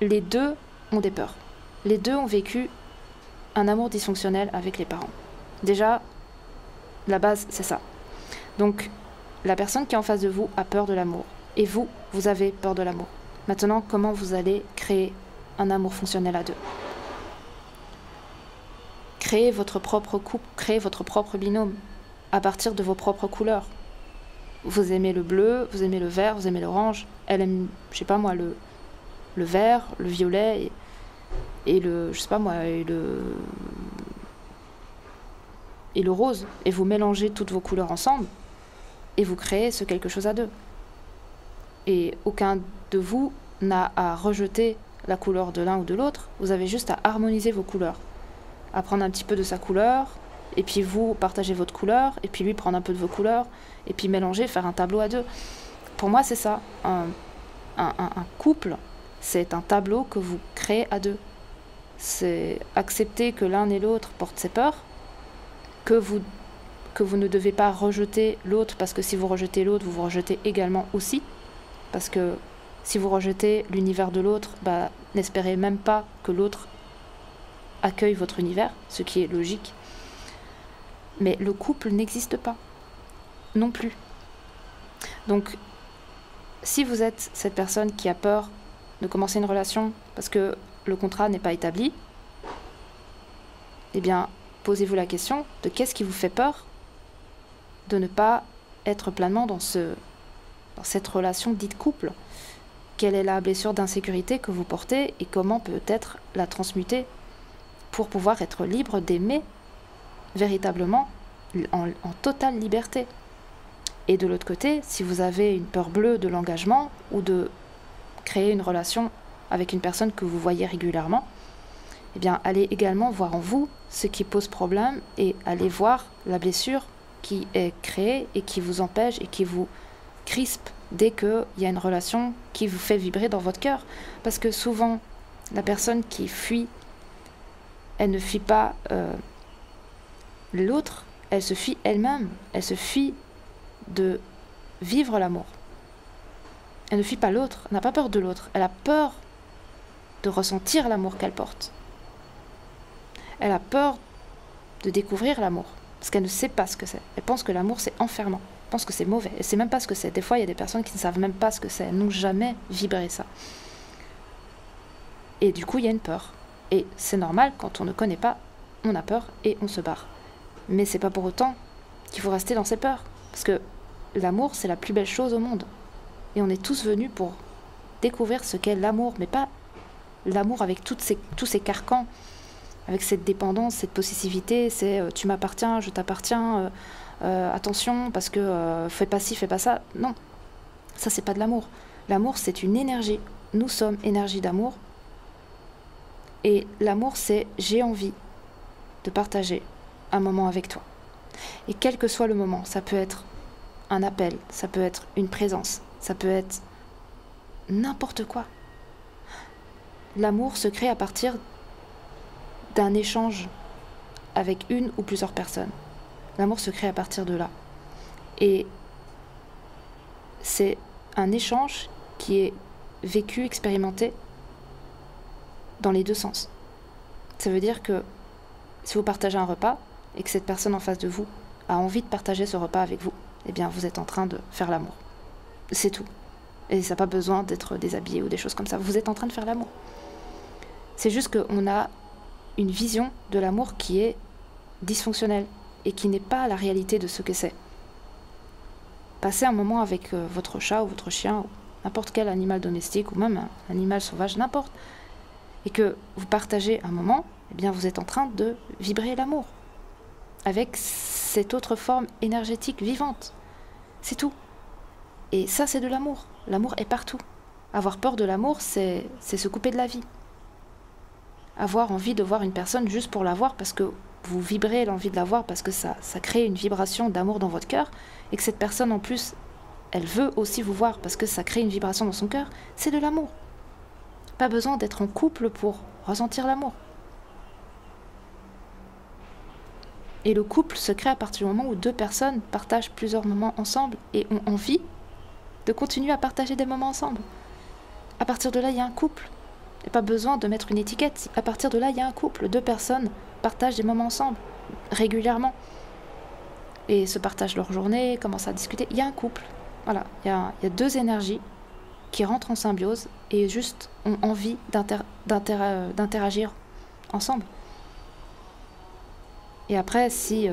les deux ont des peurs. Les deux ont vécu un amour dysfonctionnel avec les parents. Déjà, la base c'est ça. Donc, la personne qui est en face de vous a peur de l'amour. Et vous, vous avez peur de l'amour. Maintenant, comment vous allez créer un amour fonctionnel à deux? Créez votre propre couple, créez votre propre binôme à partir de vos propres couleurs. Vous aimez le bleu, vous aimez le vert, vous aimez l'orange. Elle aime, je sais pas moi, le vert, le violet et le, je sais pas moi, et le rose. Et vous mélangez toutes vos couleurs ensemble et vous créez ce quelque chose à deux. Et aucun de vous n'a à rejeter la couleur de l'un ou de l'autre, vous avez juste à harmoniser vos couleurs, à prendre un petit peu de sa couleur, et puis vous partagez votre couleur, et puis lui prendre un peu de vos couleurs, et puis mélanger, faire un tableau à deux. Pour moi c'est ça, un couple, c'est un tableau que vous créez à deux. C'est accepter que l'un et l'autre portent ses peurs, que vous ne devez pas rejeter l'autre, parce que si vous rejetez l'autre, vous vous rejetez également aussi, parce que si vous rejetez l'univers de l'autre, n'espérez même pas que l'autre accueille votre univers, ce qui est logique. Mais le couple n'existe pas, non plus. Donc, si vous êtes cette personne qui a peur de commencer une relation parce que le contrat n'est pas établi, eh bien, posez-vous la question de qu'est-ce qui vous fait peur de ne pas être pleinement dans cette relation dite couple. Quelle est la blessure d'insécurité que vous portez et comment peut-être la transmuter pour pouvoir être libre d'aimer véritablement en totale liberté. Et de l'autre côté, si vous avez une peur bleue de l'engagement ou de créer une relation avec une personne que vous voyez régulièrement, eh bien, allez également voir en vous ce qui pose problème et allez voir la blessure qui est créée et qui vous empêche et qui vous crispe dès qu'il y a une relation qui vous fait vibrer dans votre cœur. Parce que souvent, la personne qui fuit, elle ne fuit pas l'autre, elle se fuit elle-même, elle se fuit de vivre l'amour. Elle ne fuit pas l'autre, elle n'a pas peur de l'autre, elle a peur de ressentir l'amour qu'elle porte. Elle a peur de découvrir l'amour, parce qu'elle ne sait pas ce que c'est. Elle pense que l'amour c'est enfermant, elle pense que c'est mauvais, elle ne sait même pas ce que c'est. Des fois il y a des personnes qui ne savent même pas ce que c'est, elles n'ont jamais vibré ça. Et du coup il y a une peur. Et c'est normal, quand on ne connaît pas, on a peur et on se barre. Mais c'est pas pour autant qu'il faut rester dans ses peurs, parce que l'amour c'est la plus belle chose au monde. Et on est tous venus pour découvrir ce qu'est l'amour, mais pas l'amour avec tous ces carcans, avec cette dépendance, cette possessivité, c'est tu m'appartiens, je t'appartiens, attention, parce que fais pas ci, fais pas ça. Non, ça c'est pas de l'amour. L'amour c'est une énergie. Nous sommes énergie d'amour. Et l'amour c'est j'ai envie de partager un moment avec toi. Et quel que soit le moment, ça peut être un appel, ça peut être une présence, ça peut être n'importe quoi. L'amour se crée à partir d'un échange avec une ou plusieurs personnes. L'amour se crée à partir de là. Et c'est un échange qui est vécu, expérimenté dans les deux sens. Ça veut dire que si vous partagez un repas et que cette personne en face de vous a envie de partager ce repas avec vous, eh bien vous êtes en train de faire l'amour. C'est tout. Et ça n'a pas besoin d'être déshabillé ou des choses comme ça. Vous êtes en train de faire l'amour. C'est juste qu'on a une vision de l'amour qui est dysfonctionnelle et qui n'est pas la réalité de ce que c'est. Passez un moment avec votre chat ou votre chien ou n'importe quel animal domestique ou même un animal sauvage, n'importe, et que vous partagez un moment, eh bien vous êtes en train de vibrer l'amour avec cette autre forme énergétique vivante. C'est tout. Et ça, c'est de l'amour. L'amour est partout. Avoir peur de l'amour, c'est se couper de la vie. Avoir envie de voir une personne juste pour la voir parce que vous vibrez l'envie de la voir, parce que ça crée une vibration d'amour dans votre cœur, et que cette personne en plus, elle veut aussi vous voir parce que ça crée une vibration dans son cœur, c'est de l'amour. Pas besoin d'être en couple pour ressentir l'amour. Et le couple se crée à partir du moment où deux personnes partagent plusieurs moments ensemble et ont envie de continuer à partager des moments ensemble. À partir de là, il y a un couple. Il n'y a pas besoin de mettre une étiquette. À partir de là, il y a un couple. Deux personnes partagent des moments ensemble, régulièrement. Et se partagent leur journée, commencent à discuter. Il y a un couple. Voilà, il y a deux énergies qui rentrent en symbiose et juste ont envie d'interagir ensemble. Et après, si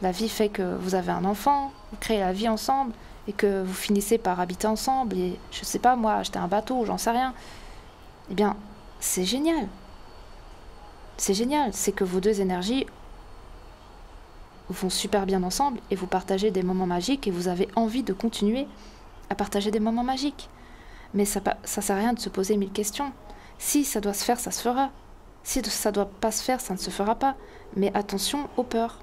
la vie fait que vous avez un enfant, vous créez la vie ensemble, et que vous finissez par habiter ensemble, et je sais pas moi, acheter un bateau, j'en sais rien, eh bien, c'est génial. C'est génial, c'est que vos deux énergies vont super bien ensemble, et vous partagez des moments magiques, et vous avez envie de continuer à partager des moments magiques. Mais ça sert à rien de se poser 1000 questions. Si ça doit se faire, ça se fera. Si ça doit pas se faire, ça ne se fera pas. Mais attention aux peurs.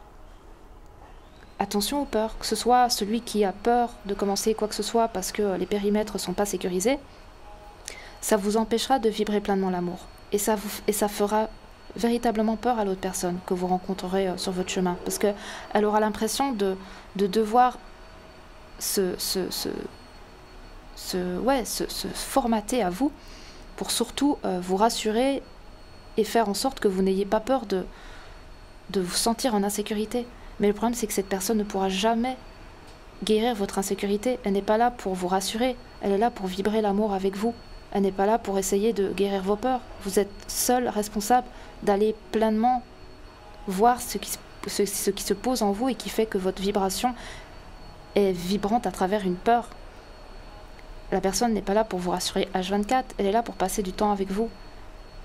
Attention aux peurs, que ce soit celui qui a peur de commencer quoi que ce soit parce que les périmètres ne sont pas sécurisés, ça vous empêchera de vibrer pleinement l'amour. Et ça fera véritablement peur à l'autre personne que vous rencontrerez sur votre chemin. Parce qu'elle aura l'impression de devoir se formater à vous pour surtout vous rassurer et faire en sorte que vous n'ayez pas peur de vous sentir en insécurité. Mais le problème, c'est que cette personne ne pourra jamais guérir votre insécurité. Elle n'est pas là pour vous rassurer. Elle est là pour vibrer l'amour avec vous. Elle n'est pas là pour essayer de guérir vos peurs. Vous êtes seul responsable d'aller pleinement voir ce qui se pose en vous et qui fait que votre vibration est vibrante à travers une peur. La personne n'est pas là pour vous rassurer H24, elle est là pour passer du temps avec vous.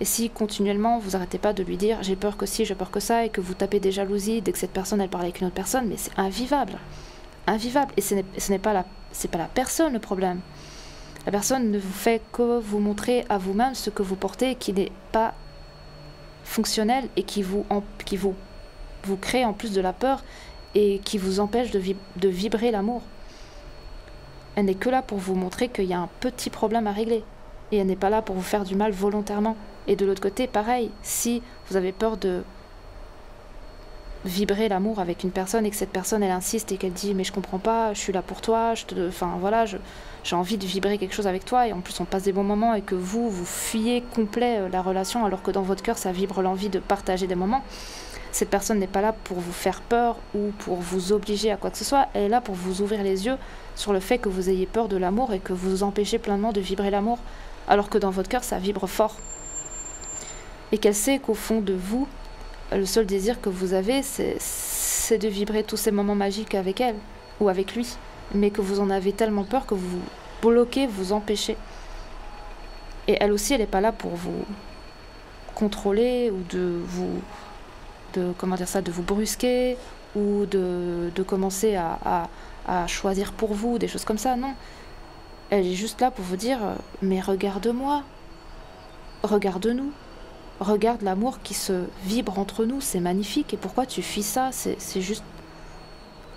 Et si continuellement vous n'arrêtez pas de lui dire j'ai peur que ci, j'ai peur que ça, et que vous tapez des jalousies dès que cette personne elle parle avec une autre personne, mais c'est invivable. Invivable. Et ce n'est pas la personne le problème. La personne ne vous fait que vous montrer à vous-même ce que vous portez qui n'est pas fonctionnel et qui vous crée en plus de la peur et qui vous empêche de vibrer l'amour. Elle n'est que là pour vous montrer qu'il y a un petit problème à régler. Et elle n'est pas là pour vous faire du mal volontairement. Et de l'autre côté, pareil, si vous avez peur de vibrer l'amour avec une personne et que cette personne, elle insiste et qu'elle dit « mais je comprends pas, je suis là pour toi, j'ai envie de vibrer quelque chose avec toi » et en plus on passe des bons moments et que vous fuyez complet la relation alors que dans votre cœur, ça vibre l'envie de partager des moments. Cette personne n'est pas là pour vous faire peur ou pour vous obliger à quoi que ce soit. Elle est là pour vous ouvrir les yeux sur le fait que vous ayez peur de l'amour et que vous vous empêchez pleinement de vibrer l'amour, alors que dans votre cœur, ça vibre fort. Et qu'elle sait qu'au fond de vous, le seul désir que vous avez, c'est de vibrer tous ces moments magiques avec elle ou avec lui, mais que vous en avez tellement peur que vous vous bloquez, vous empêchez. Et elle aussi, elle n'est pas là pour vous contrôler ou de vous brusquer ou de commencer à choisir pour vous, des choses comme ça, non. Elle est juste là pour vous dire « mais regarde-moi, regarde-nous, regarde l'amour qui se vibre entre nous, c'est magnifique, et pourquoi tu fuis ça? C'est juste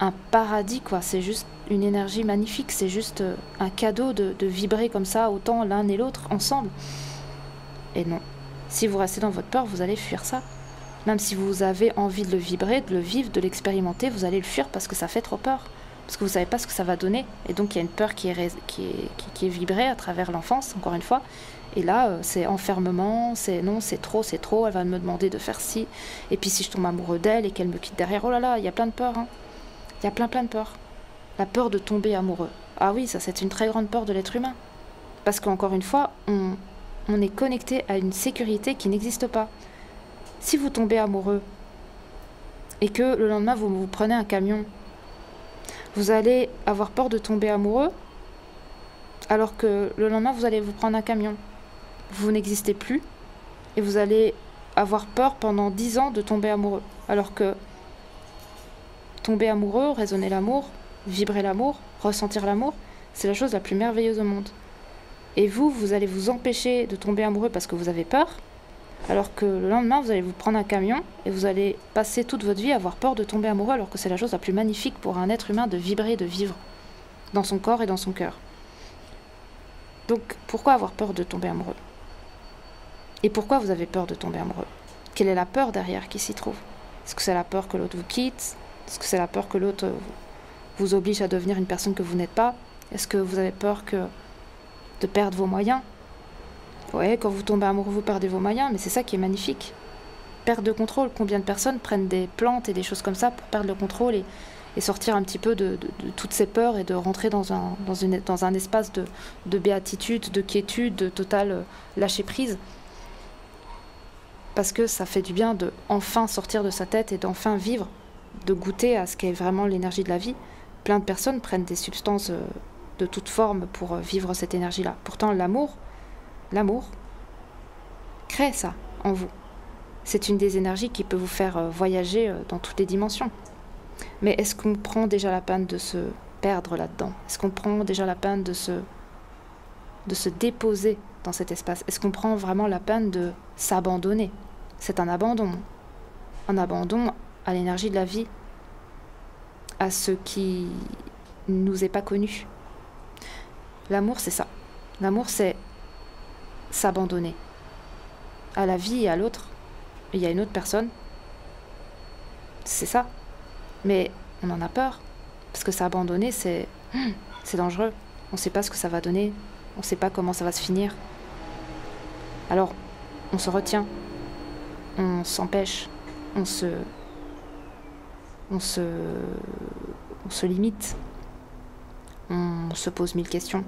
un paradis, quoi, c'est juste une énergie magnifique, c'est juste un cadeau de vibrer comme ça, autant l'un et l'autre, ensemble. » Et non, si vous restez dans votre peur, vous allez fuir ça. Même si vous avez envie de le vibrer, de le vivre, de l'expérimenter, vous allez le fuir parce que ça fait trop peur. Parce que vous ne savez pas ce que ça va donner. Et donc il y a une peur qui est vibrée à travers l'enfance, encore une fois. Et là, c'est enfermement, c'est non, c'est trop, elle va me demander de faire ci. Et puis si je tombe amoureux d'elle et qu'elle me quitte derrière, oh là là, il y a plein de peurs. Hein. Il y a plein de peurs. La peur de tomber amoureux. Ah oui, ça c'est une très grande peur de l'être humain. Parce qu'encore une fois, on est connecté à une sécurité qui n'existe pas. Si vous tombez amoureux et que le lendemain vous prenez un camion, vous allez avoir peur de tomber amoureux alors que le lendemain vous allez vous prendre un camion. Vous n'existez plus et vous allez avoir peur pendant 10 ans de tomber amoureux. Alors que tomber amoureux, raisonner l'amour, vibrer l'amour, ressentir l'amour, c'est la chose la plus merveilleuse au monde. Et vous allez vous empêcher de tomber amoureux parce que vous avez peur. Alors que le lendemain, vous allez vous prendre un camion et vous allez passer toute votre vie à avoir peur de tomber amoureux alors que c'est la chose la plus magnifique pour un être humain de vibrer, de vivre dans son corps et dans son cœur. Donc, pourquoi avoir peur de tomber amoureux? Et pourquoi vous avez peur de tomber amoureux? Quelle est la peur derrière qui s'y trouve? Est-ce que c'est la peur que l'autre vous quitte? Est-ce que c'est la peur que l'autre vous oblige à devenir une personne que vous n'êtes pas? Est-ce que vous avez peur de perdre vos moyens? Ouais, quand vous tombez amoureux, vous perdez vos moyens, mais c'est ça qui est magnifique. Perte de contrôle. Combien de personnes prennent des plantes et des choses comme ça pour perdre le contrôle et sortir un petit peu de toutes ces peurs et de rentrer dans un espace de béatitude, de quiétude, de total lâcher prise. Parce que ça fait du bien de enfin sortir de sa tête et d'enfin vivre, de goûter à ce qu'est vraiment l'énergie de la vie. Plein de personnes prennent des substances de toute forme pour vivre cette énergie-là. Pourtant, l'amour crée ça en vous. C'est une des énergies qui peut vous faire voyager dans toutes les dimensions. Mais est-ce qu'on prend déjà la peine de se perdre là-dedans? Est-ce qu'on prend déjà la peine de se déposer dans cet espace? Est-ce qu'on prend vraiment la peine de s'abandonner? C'est un abandon à l'énergie de la vie, à ce qui nous est pas connu. L'amour, c'est ça. L'amour, c'est s'abandonner à la vie et à l'autre. Il y a une autre personne. C'est ça. Mais on en a peur. Parce que s'abandonner, c'est dangereux. On ne sait pas ce que ça va donner. On ne sait pas comment ça va se finir. Alors, on se retient. On s'empêche. On se limite. on se pose 1000 questions.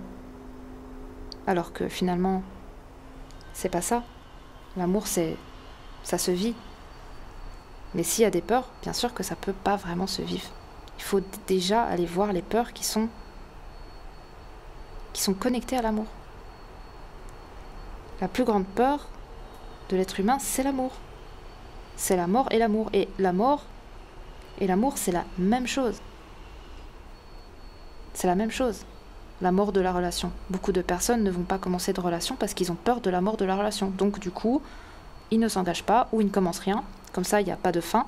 Alors que finalement, c'est pas ça. L'amour, ça se vit. Mais s'il y a des peurs, bien sûr que ça peut pas vraiment se vivre. Il faut déjà aller voir les peurs qui sont connectées à l'amour. La plus grande peur de l'être humain, c'est l'amour. C'est la mort et l'amour. Et la mort et l'amour, c'est la même chose. C'est la même chose. La mort de la relation. Beaucoup de personnes ne vont pas commencer de relation parce qu'ils ont peur de la mort de la relation. Donc du coup, ils ne s'engagent pas ou ils ne commencent rien. Comme ça, il n'y a pas de fin.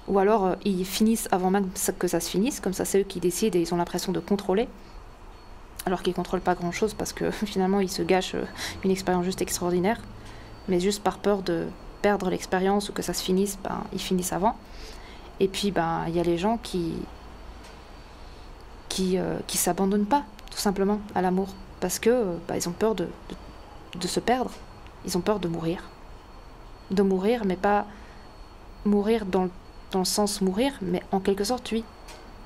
Ou alors, ils finissent avant même que ça se finisse. Comme ça, c'est eux qui décident et ils ont l'impression de contrôler. Alors qu'ils ne contrôlent pas grand-chose parce que finalement, ils se gâchent une expérience juste extraordinaire. Mais juste par peur de perdre l'expérience ou que ça se finisse, ils finissent avant. Et puis, il y a les gens qui s'abandonnent pas, tout simplement, à l'amour. Parce que ils ont peur de se perdre. Ils ont peur de mourir. De mourir, mais pas mourir dans le sens mourir, mais en quelque sorte, oui.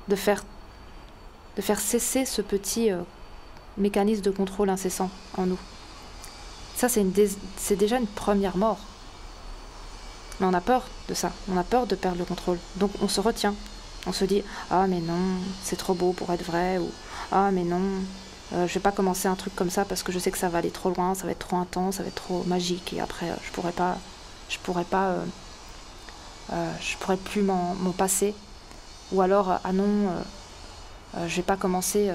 De faire cesser ce petit mécanisme de contrôle incessant en nous. Ça, c'est déjà une première mort. Mais on a peur de ça. On a peur de perdre le contrôle. Donc on se retient. On se dit « Ah mais non, c'est trop beau pour être vrai » ou « Ah mais non, je vais pas commencer un truc comme ça parce que je sais que ça va aller trop loin, ça va être trop intense, ça va être trop magique et après je pourrais plus m'en passer. » Ou alors « Ah non, je vais pas commencer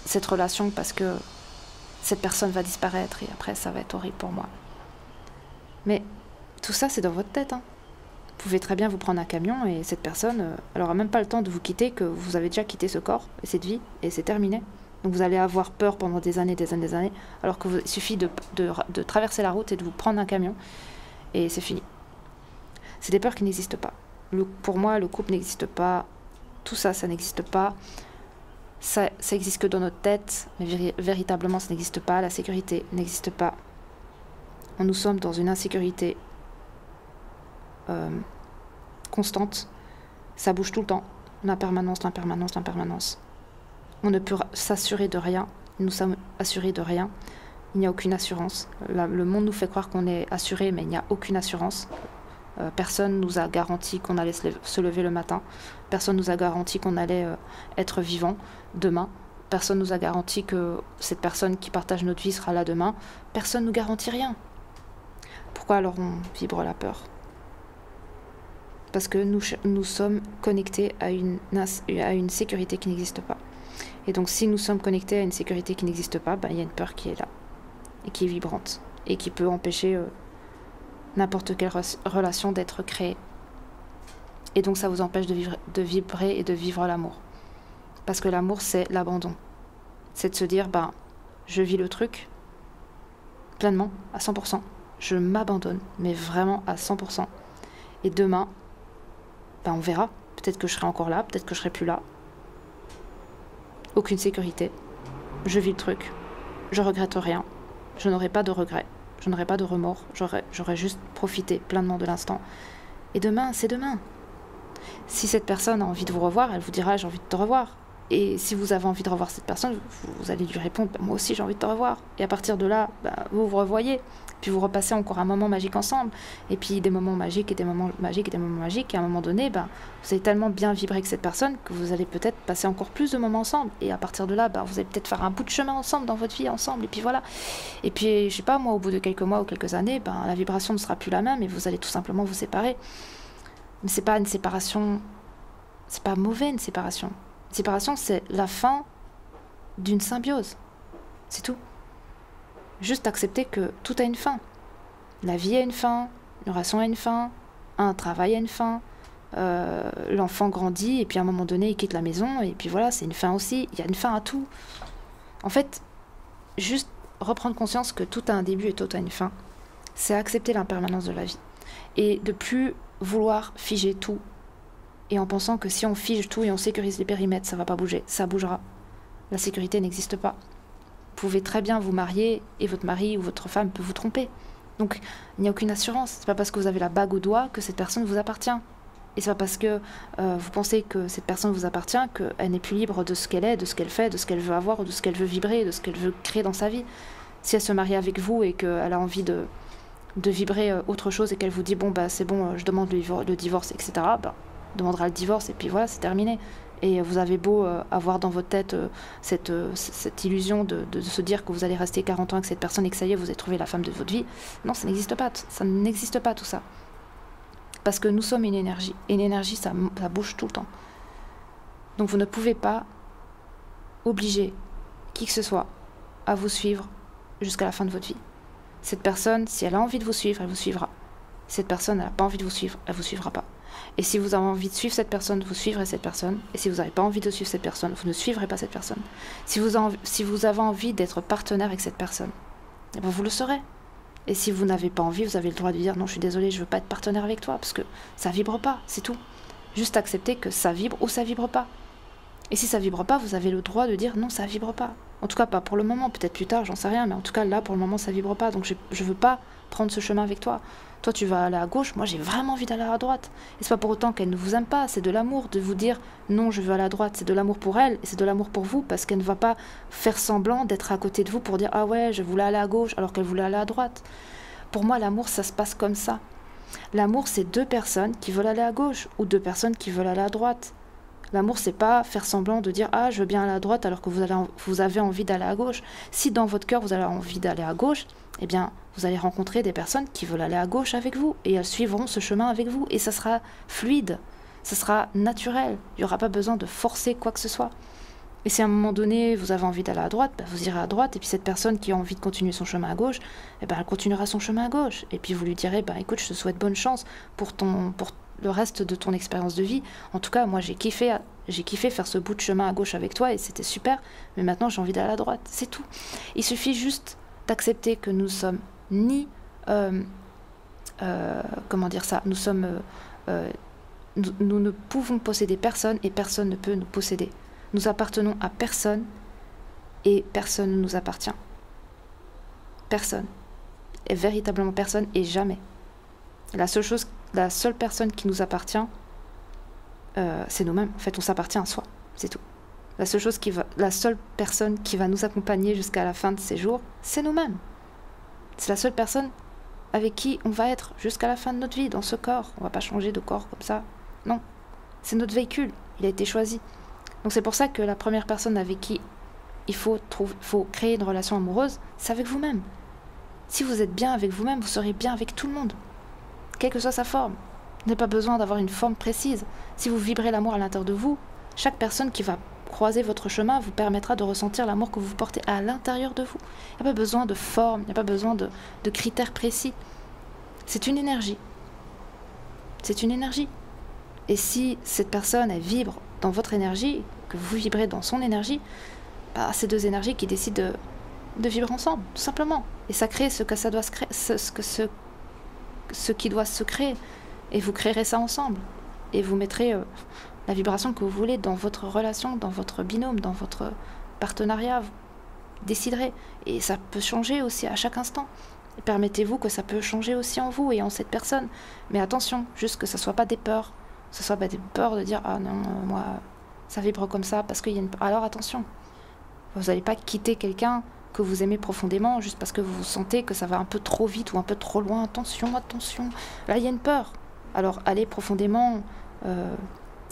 cette relation parce que cette personne va disparaître et après ça va être horrible pour moi. » Mais tout ça c'est dans votre tête, hein. Vous pouvez très bien vous prendre un camion et cette personne, elle aura même pas le temps de vous quitter que vous avez déjà quitté ce corps et cette vie et c'est terminé. Donc vous allez avoir peur pendant des années, alors qu'il suffit de traverser la route et de vous prendre un camion et c'est fini. C'est des peurs qui n'existent pas. Pour moi, le couple n'existe pas. Tout ça, ça n'existe pas. Ça existe que dans notre tête, mais véritablement, ça n'existe pas. La sécurité n'existe pas. Nous sommes dans une insécurité constante. Ça bouge tout le temps. L'impermanence. On ne peut s'assurer de rien. Nous sommes assurés de rien. Il n'y a aucune assurance. Le monde nous fait croire qu'on est assuré, mais il n'y a aucune assurance. Personne nous a garanti qu'on allait se lever le matin. Personne nous a garanti qu'on allait être vivant demain. Personne nous a garanti que cette personne qui partage notre vie sera là demain. Personne ne nous garantit rien. Pourquoi alors on vibre la peur ? Parce que nous sommes connectés à une sécurité qui n'existe pas. Et donc si nous sommes connectés à une sécurité qui n'existe pas, il y a une peur qui est là, et qui est vibrante, et qui peut empêcher n'importe quelle relation d'être créée. Et donc ça vous empêche de vibrer et de vivre l'amour. Parce que l'amour, c'est l'abandon. C'est de se dire, je vis le truc pleinement, à 100%. Je m'abandonne, mais vraiment à 100%. Et demain, on verra. Peut-être que je serai encore là, peut-être que je serai plus là. Aucune sécurité. Je vis le truc. Je regrette rien. Je n'aurai pas de regrets. Je n'aurai pas de remords. J'aurai juste profité pleinement de l'instant. Et demain, c'est demain. Si cette personne a envie de vous revoir, elle vous dira « j'ai envie de te revoir ». Et si vous avez envie de revoir cette personne, vous allez lui répondre « moi aussi j'ai envie de te revoir ». Et à partir de là, vous vous revoyez. Puis vous repassez encore un moment magique ensemble. Et puis des moments magiques et des moments magiques et des moments magiques. Et à un moment donné, vous allez tellement bien vibrer avec cette personne que vous allez peut-être passer encore plus de moments ensemble. Et à partir de là, vous allez peut-être faire un bout de chemin ensemble dans votre vie ensemble. Et puis voilà. Et puis, je sais pas, moi, au bout de quelques mois ou quelques années, la vibration ne sera plus la même et vous allez tout simplement vous séparer. Mais c'est pas une séparation... C'est pas mauvais, une séparation. Une séparation, c'est la fin d'une symbiose. C'est tout. Juste accepter que tout a une fin. La vie a une fin, une relation a une fin, un travail a une fin, l'enfant grandit et puis à un moment donné il quitte la maison et puis voilà, c'est une fin aussi. Il y a une fin à tout. En fait, juste reprendre conscience que tout a un début et tout a une fin, c'est accepter l'impermanence de la vie. Et de plus vouloir figer tout. Et en pensant que si on fige tout et on sécurise les périmètres, ça va pas bouger. Ça bougera. La sécurité n'existe pas. Vous pouvez très bien vous marier et votre mari ou votre femme peut vous tromper. Donc, il n'y a aucune assurance. C'est pas parce que vous avez la bague au doigt que cette personne vous appartient. Et c'est pas parce que vous pensez que cette personne vous appartient qu'elle n'est plus libre de ce qu'elle est, de ce qu'elle fait, de ce qu'elle veut avoir, ou de ce qu'elle veut vibrer, de ce qu'elle veut créer dans sa vie. Si elle se marie avec vous et qu'elle a envie de vibrer autre chose et qu'elle vous dit bon bah c'est bon, je demande le divorce, etc., bah, demandera le divorce et puis voilà, c'est terminé. Et vous avez beau avoir dans votre tête cette illusion de se dire que vous allez rester 40 ans avec cette personne et que ça y est, vous avez trouvé la femme de votre vie. Non, ça n'existe pas, tout ça. Parce que nous sommes une énergie. Et une énergie, ça bouge tout le temps. Donc vous ne pouvez pas obliger qui que ce soit à vous suivre jusqu'à la fin de votre vie. Cette personne, si elle a envie de vous suivre, elle vous suivra. Si cette personne n'a pas envie de vous suivre, elle vous suivra pas. Et si vous avez envie de suivre cette personne, vous suivrez cette personne. Et si vous n'avez pas envie de suivre cette personne, vous ne suivrez pas cette personne. Si vous avez envie d'être partenaire avec cette personne, eh bien vous le serez. Et si vous n'avez pas envie, vous avez le droit de dire non, je suis désolée, je ne veux pas être partenaire avec toi, parce que ça vibre pas, c'est tout. Juste accepter que ça vibre ou ça vibre pas. Et si ça vibre pas, vous avez le droit de dire non, ça vibre pas. En tout cas, pas pour le moment, peut-être plus tard, j'en sais rien, mais en tout cas, là, pour le moment, ça vibre pas, donc je veux pas prendre ce chemin avec toi. Toi, tu vas aller à gauche, moi, j'ai vraiment envie d'aller à droite. Et c'est pas pour autant qu'elle ne vous aime pas, c'est de l'amour, de vous dire non, je veux aller à droite, c'est de l'amour pour elle, et c'est de l'amour pour vous, parce qu'elle ne va pas faire semblant d'être à côté de vous pour dire ah ouais, je voulais aller à gauche, alors qu'elle voulait aller à droite. Pour moi, l'amour, ça se passe comme ça. L'amour, c'est deux personnes qui veulent aller à gauche, ou deux personnes qui veulent aller à droite. L'amour, c'est pas faire semblant de dire « Ah, je veux bien aller à droite alors que vous avez envie d'aller à gauche. » Si dans votre cœur, vous avez envie d'aller à gauche, eh bien, vous allez rencontrer des personnes qui veulent aller à gauche avec vous. Et elles suivront ce chemin avec vous. Et ça sera fluide, ça sera naturel. Il n'y aura pas besoin de forcer quoi que ce soit. Et si à un moment donné, vous avez envie d'aller à droite, ben vous irez à droite. Et puis cette personne qui a envie de continuer son chemin à gauche, eh ben, elle continuera son chemin à gauche. Et puis vous lui direz « Écoute, je te souhaite bonne chance pour le reste de ton expérience de vie. En tout cas, moi, j'ai kiffé faire ce bout de chemin à gauche avec toi et c'était super, mais maintenant, j'ai envie d'aller à droite. C'est tout. Il suffit juste d'accepter que nous sommes ni... comment dire ça? Nous ne pouvons posséder personne et personne ne peut nous posséder. Nous appartenons à personne et personne ne nous appartient. Personne. Et véritablement personne et jamais. La seule personne qui nous appartient, c'est nous-mêmes. En fait, on s'appartient à soi, c'est tout. La seule personne qui va nous accompagner jusqu'à la fin de ces jours, c'est nous-mêmes. C'est la seule personne avec qui on va être jusqu'à la fin de notre vie, dans ce corps. On ne va pas changer de corps comme ça. Non. C'est notre véhicule. Il a été choisi. Donc c'est pour ça que la première personne avec qui il faut créer une relation amoureuse, c'est avec vous-même. Si vous êtes bien avec vous-même, vous serez bien avec tout le monde. Quelle que soit sa forme. Vous n'avez pas besoin d'avoir une forme précise. Si vous vibrez l'amour à l'intérieur de vous, chaque personne qui va croiser votre chemin vous permettra de ressentir l'amour que vous portez à l'intérieur de vous. Il n'y a pas besoin de forme, il n'y a pas besoin de critères précis. C'est une énergie. C'est une énergie. Et si cette personne, elle vibre dans votre énergie, que vous vibrez dans son énergie, bah, c'est deux énergies qui décident de vivre ensemble, tout simplement. Et ça crée ce que ça doit se créer, ce qui doit se créer. Et vous créerez ça ensemble. Et vous mettrez la vibration que vous voulez dans votre relation, dans votre binôme, dans votre partenariat. Vous déciderez. Et ça peut changer aussi à chaque instant. Et permettez-vous que ça peut changer aussi en vous et en cette personne. Mais attention, juste que ça ne soit pas des peurs. Que ce soit pas des peurs de dire « Ah non, moi, ça vibre comme ça parce qu'il y a une... » Alors attention, vous n'allez pas quitter quelqu'un que vous aimez profondément juste parce que vous sentez que ça va un peu trop vite ou un peu trop loin. Attention, attention. Là, il y a une peur. Alors allez profondément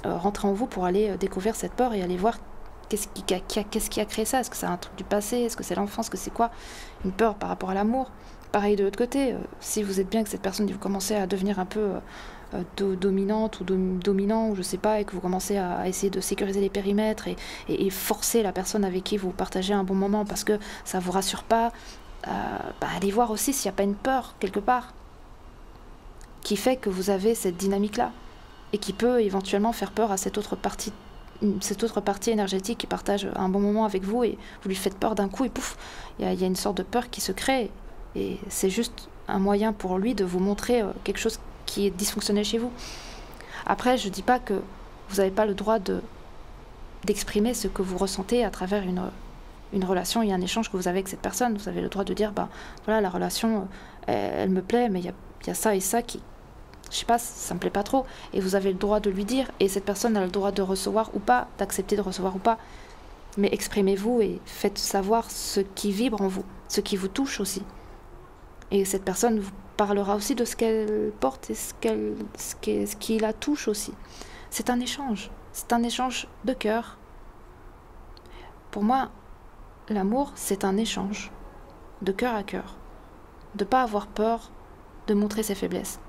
rentrer en vous pour aller découvrir cette peur et aller voir qu'est-ce qui a créé ça. Est-ce que c'est un truc du passé? Est-ce que c'est l'enfance? Est-ce que c'est quoi? Une peur par rapport à l'amour. Pareil de l'autre côté, si vous êtes bien que cette personne, vous commencez à devenir un peu dominante ou dominant, ou je sais pas, et que vous commencez à essayer de sécuriser les périmètres et forcer la personne avec qui vous partagez un bon moment parce que ça vous rassure pas, allez voir aussi s'il n'y a pas une peur quelque part qui fait que vous avez cette dynamique-là et qui peut éventuellement faire peur à cette autre partie énergétique qui partage un bon moment avec vous et vous lui faites peur d'un coup et pouf, il y a une sorte de peur qui se crée et c'est juste un moyen pour lui de vous montrer quelque chose qui est dysfonctionnel chez vous. Après, je dis pas que vous n'avez pas le droit d'exprimer ce que vous ressentez à travers une relation et un échange que vous avez avec cette personne. Vous avez le droit de dire, voilà, la relation, elle me plaît, mais il y a ça et ça qui je sais pas, ça me plaît pas trop, et vous avez le droit de lui dire, et cette personne a le droit de recevoir ou pas, d'accepter de recevoir ou pas, mais exprimez-vous et faites savoir ce qui vibre en vous, ce qui vous touche aussi. Et cette personne vous parlera aussi de ce qu'elle porte et ce qui la touche aussi. C'est un échange de cœur. Pour moi, l'amour, c'est un échange de cœur à cœur, de ne pas avoir peur de montrer ses faiblesses.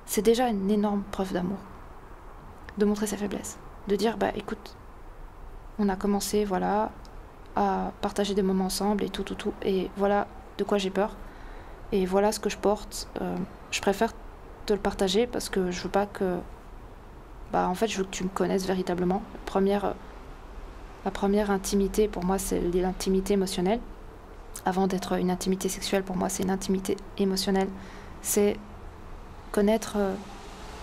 C'est déjà une énorme preuve d'amour, de montrer ses faiblesses, de dire, bah écoute, on a commencé, voilà, à partager des moments ensemble et tout, et voilà de quoi j'ai peur, et voilà ce que je porte, je préfère te le partager parce que je veux pas que, bah en fait, je veux que tu me connaisses véritablement. La première intimité, pour moi, c'est l'intimité émotionnelle. Avant d'être une intimité sexuelle, pour moi, c'est une intimité émotionnelle. C'est connaître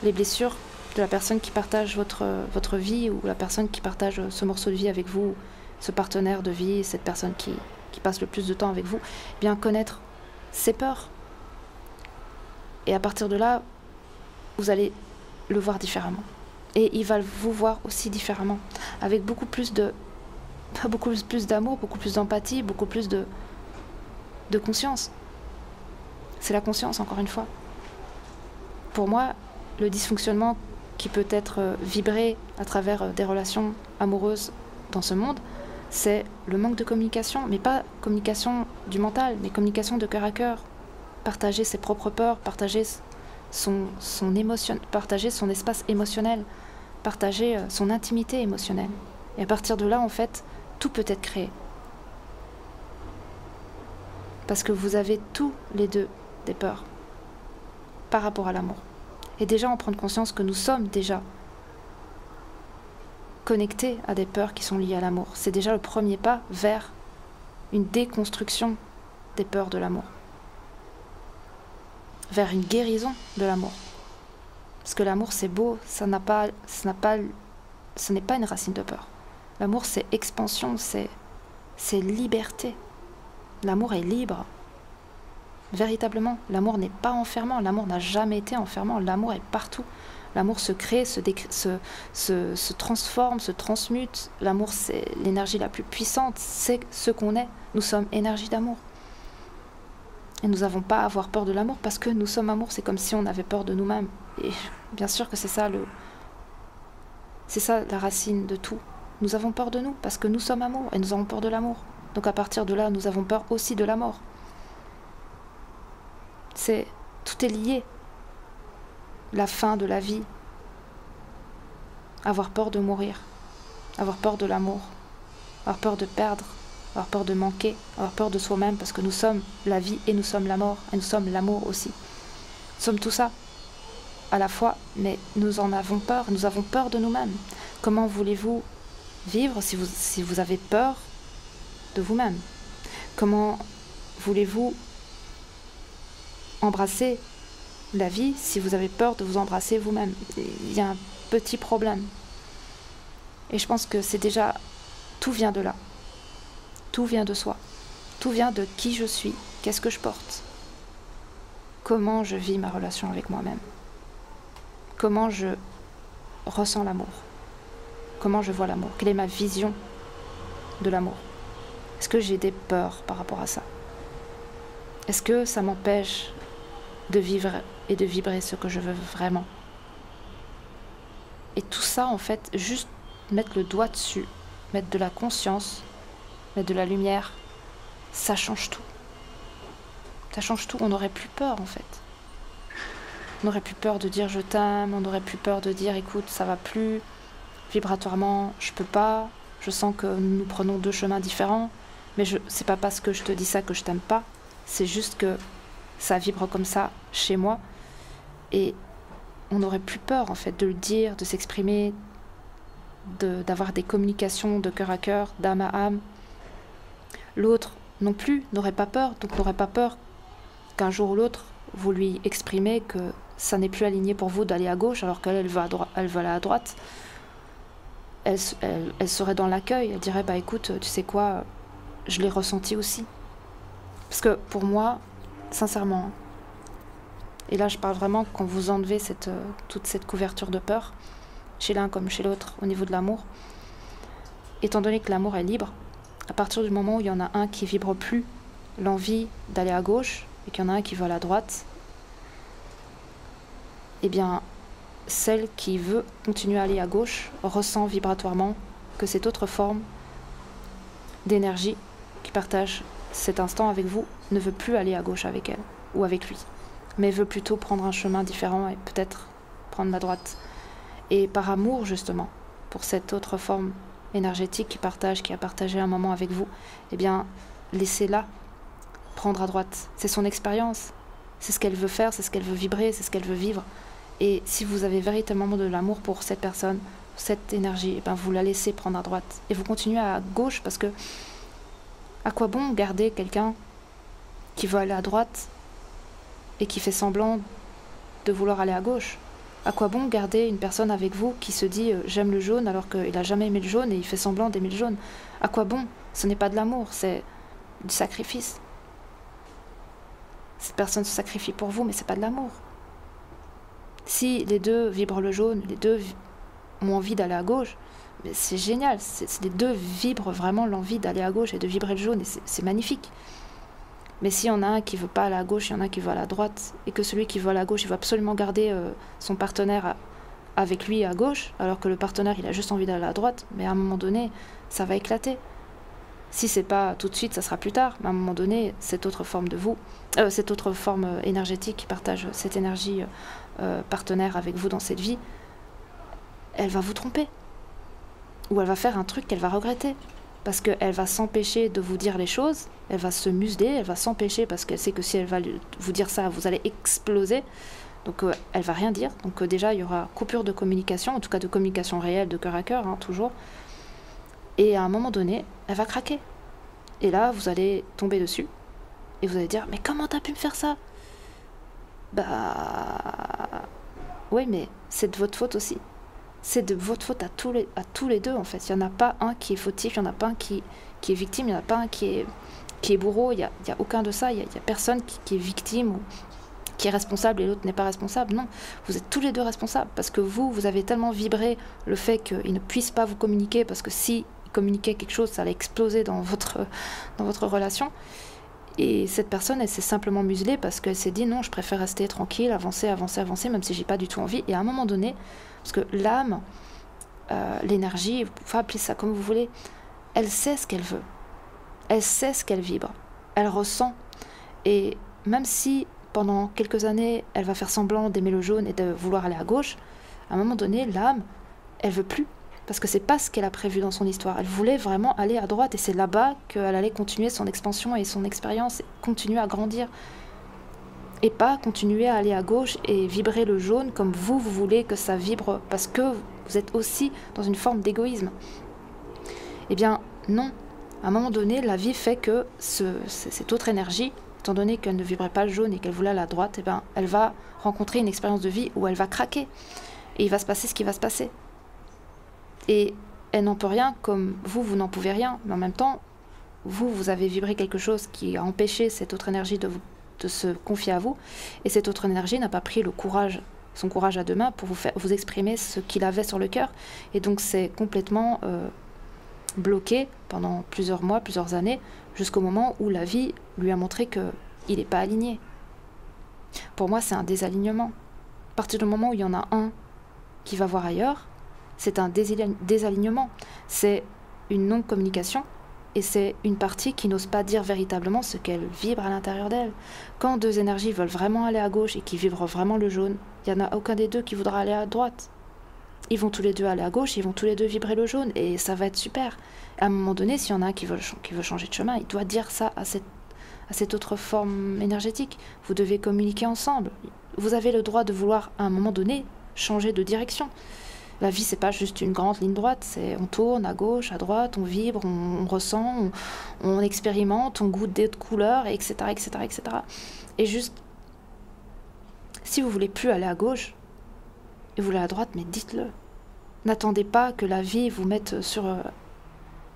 les blessures de la personne qui partage votre vie, ou la personne qui partage ce morceau de vie avec vous, ce partenaire de vie, cette personne qui passe le plus de temps avec vous. Bien connaître ses peurs. Et à partir de là, vous allez le voir différemment. Et il va vous voir aussi différemment, avec beaucoup plus d'amour, beaucoup plus d'empathie, beaucoup plus de conscience. C'est la conscience, encore une fois. Pour moi, le dysfonctionnement qui peut être vibré à travers des relations amoureuses dans ce monde, c'est le manque de communication, mais pas communication du mental, mais communication de cœur à cœur. Partager ses propres peurs, partager son émotion, partager son espace émotionnel, partager son intimité émotionnelle. Et à partir de là, en fait, tout peut être créé. Parce que vous avez tous les deux des peurs par rapport à l'amour. Et déjà en prendre conscience que nous sommes déjà connectés à des peurs qui sont liées à l'amour. C'est déjà le premier pas vers une déconstruction des peurs de l'amour. Vers une guérison de l'amour. Parce que l'amour, c'est beau, ce n'est pas une racine de peur. L'amour, c'est expansion, c'est liberté. L'amour est libre. Véritablement, l'amour n'est pas enfermant, l'amour n'a jamais été enfermant, l'amour est partout. L'amour se crée, se transforme, se transmute. L'amour, c'est l'énergie la plus puissante, c'est ce qu'on est. Nous sommes énergie d'amour. Et nous n'avons pas à avoir peur de l'amour parce que nous sommes amour, c'est comme si on avait peur de nous-mêmes. Et bien sûr que c'est ça la racine de tout. Nous avons peur de nous parce que nous sommes amour et nous avons peur de l'amour. Donc à partir de là, nous avons peur aussi de la mort. Tout est lié. La fin de la vie. Avoir peur de mourir. Avoir peur de l'amour. Avoir peur de perdre. Avoir peur de manquer. Avoir peur de soi-même parce que nous sommes la vie et nous sommes la mort. Et nous sommes l'amour aussi. Nous sommes tout ça à la fois, mais nous en avons peur. Nous avons peur de nous-mêmes. Comment voulez-vous vivre si vous avez peur de vous-même? Comment voulez-vous embrasser la vie si vous avez peur de vous embrasser vous-même? Il y a un petit problème. Et je pense que c'est déjà... Tout vient de là. Tout vient de soi. Tout vient de qui je suis. Qu'est-ce que je porte? Comment je vis ma relation avec moi-même? Comment je ressens l'amour? Comment je vois l'amour? Quelle est ma vision de l'amour? Est-ce que j'ai des peurs par rapport à ça? Est-ce que ça m'empêche de vivre et de vibrer ce que je veux vraiment? Et tout ça, en fait, juste mettre le doigt dessus, mettre de la conscience, mettre de la lumière, ça change tout. Ça change tout. On n'aurait plus peur, en fait. On n'aurait plus peur de dire je t'aime, on n'aurait plus peur de dire écoute, ça va plus, vibratoirement, je peux pas, je sens que nous prenons deux chemins différents, mais c'est pas parce que je te dis ça que je t'aime pas, c'est juste que ça vibre comme ça chez moi, et on n'aurait plus peur en fait de le dire, de s'exprimer, d'avoir des communications de cœur à cœur, d'âme à âme. L'autre non plus n'aurait pas peur, donc n'aurait pas peur qu'un jour ou l'autre vous lui exprimez que ça n'est plus aligné pour vous d'aller à gauche alors qu'elle va aller à droite. Elle serait dans l'accueil, elle dirait bah écoute, tu sais quoi, je l'ai ressenti aussi. Parce que pour moi, sincèrement, Et là, je parle vraiment quand vous enlevez toute cette couverture de peur, chez l'un comme chez l'autre, au niveau de l'amour. Étant donné que l'amour est libre, à partir du moment où il y en a un qui vibre plus l'envie d'aller à gauche, et qu'il y en a un qui veut aller à droite, eh bien, celle qui veut continuer à aller à gauche ressent vibratoirement que cette autre forme d'énergie qui partage cet instant avec vous ne veut plus aller à gauche avec elle ou avec lui, mais veut plutôt prendre un chemin différent et peut-être prendre la droite. Et par amour justement pour cette autre forme énergétique qui a partagé un moment avec vous, eh bien laissez-la prendre à droite. C'est son expérience, c'est ce qu'elle veut faire, c'est ce qu'elle veut vibrer, c'est ce qu'elle veut vivre. Et si vous avez véritablement de l'amour pour cette personne, cette énergie, eh ben vous la laissez prendre à droite. Et vous continuez à gauche parce que à quoi bon garder quelqu'un qui veut aller à droite et qui fait semblant de vouloir aller à gauche? À quoi bon garder une personne avec vous qui se dit j'aime le jaune alors qu'il n'a jamais aimé le jaune et il fait semblant d'aimer le jaune? À quoi bon? Ce n'est pas de l'amour, c'est du sacrifice. Cette personne se sacrifie pour vous, mais c'est pas de l'amour. Si les deux vibrent le jaune, les deux ont envie d'aller à gauche, mais c'est génial. Les deux vibrent vraiment l'envie d'aller à gauche et de vibrer le jaune, et c'est magnifique. Mais s'il y en a un qui veut pas aller à gauche, il y en a un qui veut aller à droite, et que celui qui veut aller à gauche, il veut absolument garder son partenaire avec lui à gauche, alors que le partenaire, il a juste envie d'aller à droite, mais à un moment donné, ça va éclater. Si c'est pas tout de suite, ça sera plus tard, mais à un moment donné, cette autre forme de vous, cette autre forme énergétique qui partage cette énergie partenaire avec vous dans cette vie, elle va vous tromper. Ou elle va faire un truc qu'elle va regretter. Parce qu'elle va s'empêcher de vous dire les choses, elle va se museler, elle va s'empêcher parce qu'elle sait que si elle va vous dire ça, vous allez exploser. Donc elle va rien dire. Donc déjà, il y aura coupure de communication, en tout cas de communication réelle, de cœur à cœur, hein, toujours. Et à un moment donné, elle va craquer. Et là, vous allez tomber dessus. Et vous allez dire, mais comment t'as pu me faire ça? Bah... Oui, mais c'est de votre faute aussi. C'est de votre faute à tous les deux, en fait. Il n'y en a pas un qui est fautif, il n'y en a pas un qui est victime, il n'y en a pas un qui est bourreau, il n'y a aucun de ça. Il n'y a personne qui est victime ou qui est responsable et l'autre n'est pas responsable. Non, vous êtes tous les deux responsables parce que vous avez tellement vibré le fait qu'il ne puisse pas vous communiquer parce que si il communiquait quelque chose, ça allait exploser dans votre relation. Et cette personne, elle s'est simplement muselée parce qu'elle s'est dit non, je préfère rester tranquille, avancer, même si j'ai pas du tout envie. Et à un moment donné, parce que l'âme, l'énergie, vous pouvez appeler ça comme vous voulez, elle sait ce qu'elle veut. Elle sait ce qu'elle vibre. Elle ressent. Et même si pendant quelques années, elle va faire semblant d'aimer le jaune et de vouloir aller à gauche, à un moment donné, l'âme, elle veut plus. Parce que c'est pas ce qu'elle a prévu dans son histoire. Elle voulait vraiment aller à droite et c'est là-bas qu'elle allait continuer son expansion et son expérience, et continuer à grandir. Et pas continuer à aller à gauche et vibrer le jaune comme vous voulez que ça vibre parce que vous êtes aussi dans une forme d'égoïsme. Eh bien, non. À un moment donné, la vie fait que cette autre énergie, étant donné qu'elle ne vibrait pas le jaune et qu'elle voulait aller à droite, eh bien, elle va rencontrer une expérience de vie où elle va craquer. Et il va se passer ce qui va se passer. Et elle n'en peut rien comme vous n'en pouvez rien. Mais en même temps, vous avez vibré quelque chose qui a empêché cette autre énergie de se confier à vous. Et cette autre énergie n'a pas pris son courage à deux mains pour vous exprimer ce qu'il avait sur le cœur. Et donc c'est complètement bloqué pendant plusieurs mois, plusieurs années, jusqu'au moment où la vie lui a montré qu'il n'est pas aligné. Pour moi, c'est un désalignement. À partir du moment où il y en a un qui va voir ailleurs, c'est un désalignement. C'est une non-communication. Et c'est une partie qui n'ose pas dire véritablement ce qu'elle vibre à l'intérieur d'elle. Quand deux énergies veulent vraiment aller à gauche et qui vibrent vraiment le jaune, il n'y en a aucun des deux qui voudra aller à droite. Ils vont tous les deux aller à gauche, ils vont tous les deux vibrer le jaune, et ça va être super. À un moment donné, s'il y en a un qui veut changer de chemin, il doit dire ça à cette autre forme énergétique. Vous devez communiquer ensemble. Vous avez le droit de vouloir, à un moment donné, changer de direction. La vie, c'est pas juste une grande ligne droite, on tourne à gauche, à droite, on vibre, on ressent, on expérimente, on goûte d'autres couleurs, etc., etc., etc. Et juste, si vous voulez plus aller à gauche, et vous voulez à droite, mais dites-le. N'attendez pas que la vie vous mette sur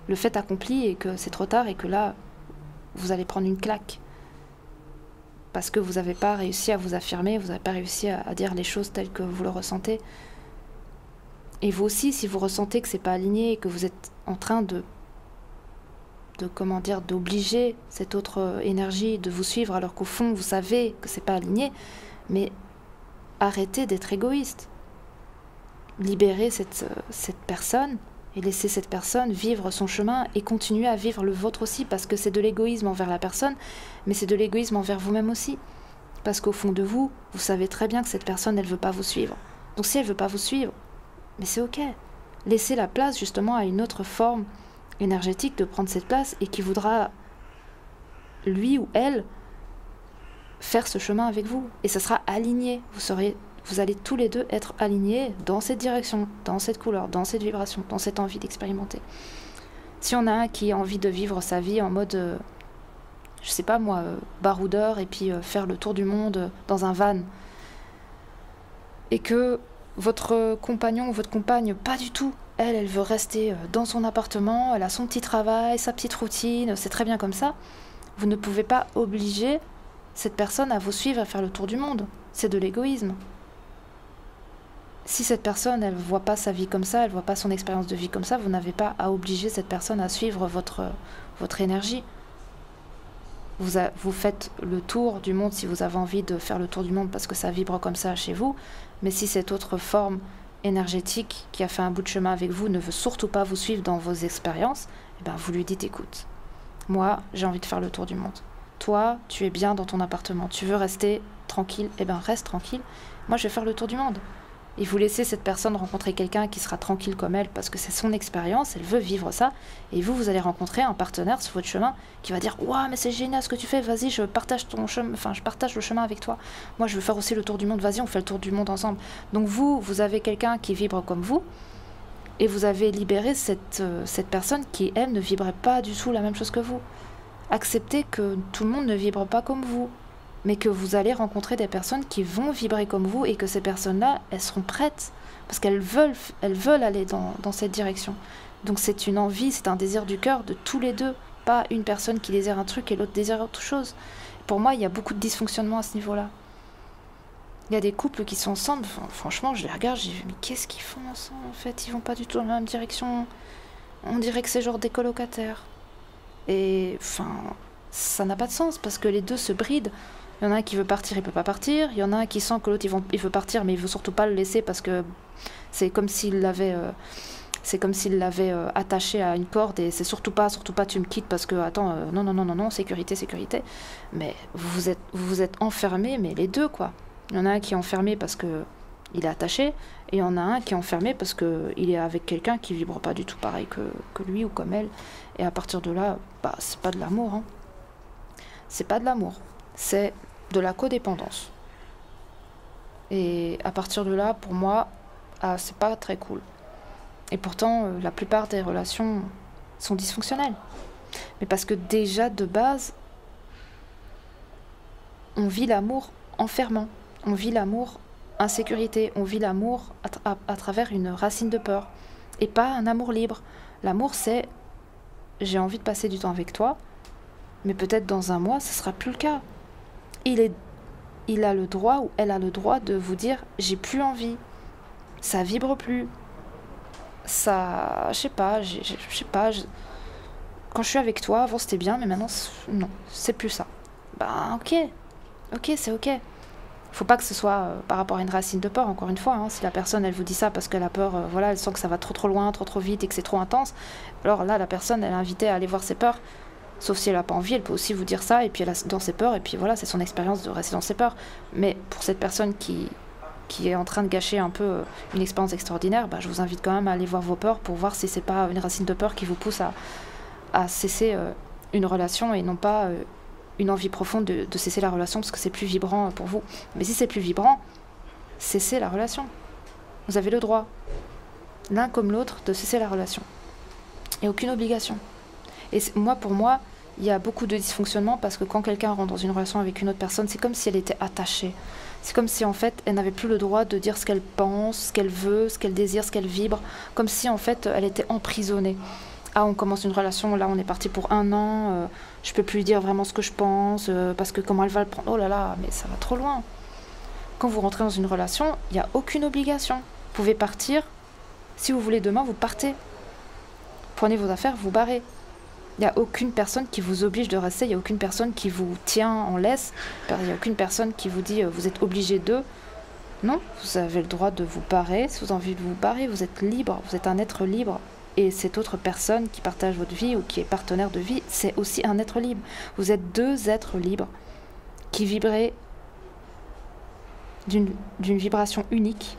le fait accompli et que c'est trop tard et que là, vous allez prendre une claque. parce que vous n'avez pas réussi à vous affirmer, vous n'avez pas réussi à dire les choses telles que vous le ressentez. Et vous aussi, si vous ressentez que c'est pas aligné et que vous êtes en train d'obliger cette autre énergie de vous suivre alors qu'au fond vous savez que c'est pas aligné, mais arrêtez d'être égoïste. Libérez cette personne et laissez cette personne vivre son chemin et continuer à vivre le vôtre aussi, parce que c'est de l'égoïsme envers la personne, mais c'est de l'égoïsme envers vous-même aussi. Parce qu'au fond de vous, vous savez très bien que cette personne, elle veut pas vous suivre. Donc si elle veut pas vous suivre, mais c'est ok. Laissez la place justement à une autre forme énergétique de prendre cette place et qui voudra, lui ou elle, faire ce chemin avec vous. Et ça sera aligné. Vous allez tous les deux être alignés dans cette direction, dans cette couleur, dans cette vibration, dans cette envie d'expérimenter. Si on a un qui a envie de vivre sa vie en mode, je sais pas moi, baroudeur et puis faire le tour du monde dans un van, et que votre compagnon ou votre compagne, pas du tout, elle veut rester dans son appartement, elle a son petit travail, sa petite routine, c'est très bien comme ça, vous ne pouvez pas obliger cette personne à vous suivre à faire le tour du monde. C'est de l'égoïsme. Si cette personne, elle ne voit pas sa vie comme ça, elle ne voit pas son expérience de vie comme ça, vous n'avez pas à obliger cette personne à suivre votre énergie. Vous faites le tour du monde si vous avez envie de faire le tour du monde parce que ça vibre comme ça chez vous, mais si cette autre forme énergétique qui a fait un bout de chemin avec vous ne veut surtout pas vous suivre dans vos expériences, eh ben vous lui dites écoute, moi j'ai envie de faire le tour du monde. Toi, tu es bien dans ton appartement, tu veux rester tranquille, eh ben reste tranquille, moi je vais faire le tour du monde. Et vous laissez cette personne rencontrer quelqu'un qui sera tranquille comme elle parce que c'est son expérience, elle veut vivre ça. Et vous allez rencontrer un partenaire sur votre chemin qui va dire « Waouh, mais c'est génial ce que tu fais, vas-y, je partage le chemin avec toi. Moi, je veux faire aussi le tour du monde, vas-y, on fait le tour du monde ensemble. » Donc vous avez quelqu'un qui vibre comme vous et vous avez libéré cette personne qui, elle, ne vibrait pas du tout la même chose que vous. Acceptez que tout le monde ne vibre pas comme vous, mais que vous allez rencontrer des personnes qui vont vibrer comme vous et que ces personnes-là, elles seront prêtes parce qu'elles veulent aller dans cette direction. Donc c'est une envie, c'est un désir du cœur de tous les deux, pas une personne qui désire un truc et l'autre désire autre chose. Pour moi, il y a beaucoup de dysfonctionnement à ce niveau-là. Il y a des couples qui sont ensemble, franchement, je les regarde, je dis mais qu'est-ce qu'ils font ensemble en fait? Ils vont pas du tout dans la même direction. On dirait que c'est genre des colocataires. Et ça n'a pas de sens parce que les deux se brident. Il y en a un qui veut partir, il peut pas partir. Il y en a un qui sent que l'autre il veut partir, mais il veut surtout pas le laisser parce que c'est comme s'il l'avait, attaché à une corde et c'est surtout pas, tu me quittes parce que attends, non, sécurité. Mais vous vous êtes enfermés, mais les deux quoi. Il y en a un qui est enfermé parce que il est attaché et il y en a un qui est enfermé parce que il est avec quelqu'un qui vibre pas du tout pareil que lui ou comme elle. Et à partir de là, c'est pas de l'amour. Hein. C'est pas de l'amour. C'est de la codépendance. Et à partir de là, pour moi, c'est pas très cool. Et pourtant, la plupart des relations sont dysfonctionnelles. Mais parce que déjà, de base, on vit l'amour enfermant. On vit l'amour insécurité. On vit l'amour à travers une racine de peur. Et pas un amour libre. L'amour, c'est j'ai envie de passer du temps avec toi, mais peut-être dans un mois, ce sera plus le cas. Il a le droit ou elle a le droit de vous dire j'ai plus envie, ça vibre plus, ça, je sais pas, quand je suis avec toi, avant c'était bien, mais maintenant non, c'est plus ça. Ok, c'est ok. Faut pas que ce soit par rapport à une racine de peur, encore une fois, hein, si la personne elle vous dit ça parce qu'elle a peur, elle sent que ça va trop loin, trop vite et que c'est trop intense, alors là la personne elle est invitée à aller voir ses peurs. Sauf si elle n'a pas envie, elle peut aussi vous dire ça, et puis elle a dans ses peurs, et puis voilà, c'est son expérience de rester dans ses peurs. Mais pour cette personne qui est en train de gâcher un peu une expérience extraordinaire, je vous invite quand même à aller voir vos peurs pour voir si c'est pas une racine de peur qui vous pousse à cesser une relation et non pas une envie profonde de cesser la relation parce que c'est plus vibrant pour vous. Mais si c'est plus vibrant, cessez la relation. Vous avez le droit, l'un comme l'autre, de cesser la relation. Et aucune obligation. Et pour moi, il y a beaucoup de dysfonctionnement parce que quand quelqu'un rentre dans une relation avec une autre personne, c'est comme si elle était attachée. C'est comme si en fait, elle n'avait plus le droit de dire ce qu'elle pense, ce qu'elle veut, ce qu'elle désire, ce qu'elle vibre. Comme si en fait, elle était emprisonnée. Ah, on commence une relation, là on est parti pour 1 an, je peux plus lui dire vraiment ce que je pense, parce que comment elle va le prendre. Oh là là, mais ça va trop loin. Quand vous rentrez dans une relation, il n'y a aucune obligation. Vous pouvez partir, si vous voulez demain, vous partez. Prenez vos affaires, vous barrez. Il n'y a aucune personne qui vous oblige de rester, il n'y a aucune personne qui vous tient en laisse, il n'y a aucune personne qui vous dit vous êtes obligé d'eux. Non, vous avez le droit de vous barrer, si vous avez envie de vous barrer, vous êtes libre, vous êtes un être libre. Et cette autre personne qui partage votre vie ou qui est partenaire de vie, c'est aussi un être libre. Vous êtes 2 êtres libres qui vibrez d'une vibration unique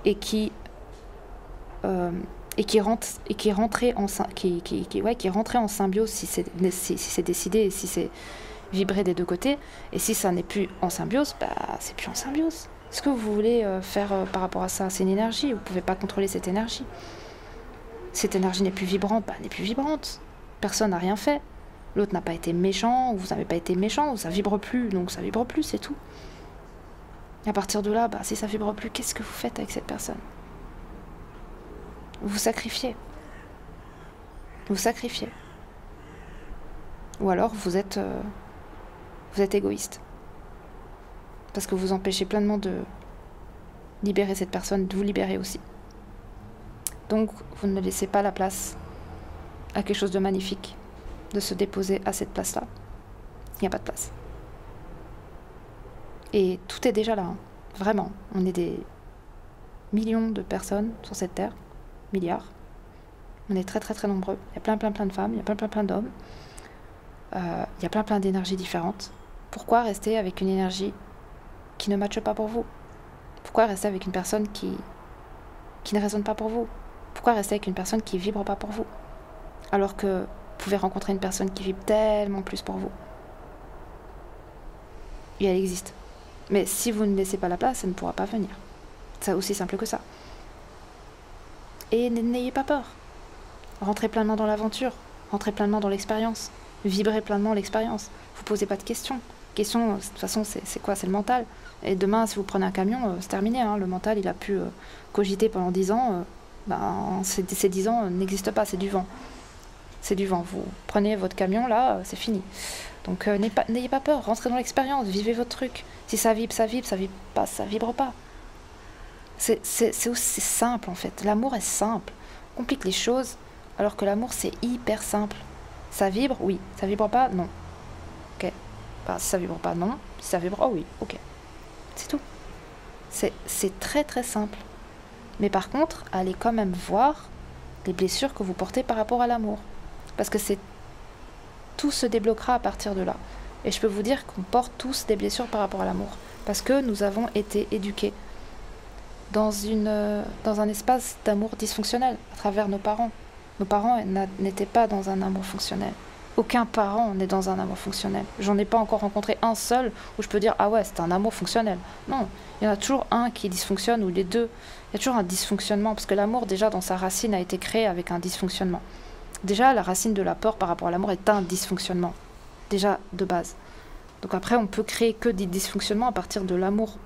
et qui rentrait en symbiose si c'est décidé et si c'est vibré des 2 côtés. Et si ça n'est plus en symbiose, c'est plus en symbiose. Ce que vous voulez faire par rapport à ça, c'est une énergie. Vous ne pouvez pas contrôler cette énergie. Cette énergie n'est plus vibrante, n'est plus vibrante. Personne n'a rien fait. L'autre n'a pas été méchant, ou vous n'avez pas été méchant, ou ça vibre plus, donc ça vibre plus, c'est tout. Et à partir de là, si ça vibre plus, qu'est-ce que vous faites avec cette personne? Vous vous sacrifiez. Vous sacrifiez. Ou alors vous êtes égoïste. Parce que vous empêchez pleinement de libérer cette personne, de vous libérer aussi. Donc, vous ne laissez pas la place à quelque chose de magnifique, de se déposer à cette place-là. Il n'y a pas de place. Et tout est déjà là, hein. Vraiment. On est des millions de personnes sur cette terre, milliards. On est très très très nombreux. Il y a plein de femmes, il y a plein d'hommes. Il y a plein d'énergies différentes. Pourquoi rester avec une énergie qui ne matche pas pour vous? Pourquoi rester avec une personne qui ne résonne pas pour vous? Pourquoi rester avec une personne qui vibre pas pour vous? Alors que vous pouvez rencontrer une personne qui vibre tellement plus pour vous. Et elle existe. Mais si vous ne laissez pas la place, elle ne pourra pas venir. C'est aussi simple que ça. Et n'ayez pas peur. Rentrez pleinement dans l'aventure. Rentrez pleinement dans l'expérience. Vibrez pleinement l'expérience. Vous posez pas de questions. Questions, de toute façon, c'est quoi? C'est le mental. Et demain, si vous prenez un camion, c'est terminé. Hein. Le mental, il a pu cogiter pendant 10 ans. Ces 10 ans n'existent pas, c'est du vent. C'est du vent. Vous prenez votre camion, là, c'est fini. Donc n'ayez pas peur, rentrez dans l'expérience, vivez votre truc. Si ça vibre, ça vibre, ça vibre pas, ça vibre pas. C'est aussi simple en fait. L'amour est simple. On complique les choses, alors que l'amour c'est hyper simple. Ça vibre, oui. Ça vibre pas, non. Ok. Si ça vibre pas, non. Si ça vibre, oh oui, ok. C'est tout. C'est très très simple. Mais par contre, allez quand même voir les blessures que vous portez par rapport à l'amour. Parce que tout se débloquera à partir de là. Et je peux vous dire qu'on porte tous des blessures par rapport à l'amour. Parce que nous avons été éduqués dans un espace d'amour dysfonctionnel à travers nos parents. Nos parents n'étaient pas dans un amour fonctionnel. Aucun parent n'est dans un amour fonctionnel. J'en ai pas encore rencontré un seul où je peux dire « Ah ouais, c'est un amour fonctionnel ». Non, il y en a toujours un qui dysfonctionne ou les deux. Il y a toujours un dysfonctionnement parce que l'amour, déjà, dans sa racine, a été créé avec un dysfonctionnement. Déjà, la racine de la peur par rapport à l'amour est un dysfonctionnement. Déjà, de base. Donc après, on peut créer que des dysfonctionnements à partir de l'amour,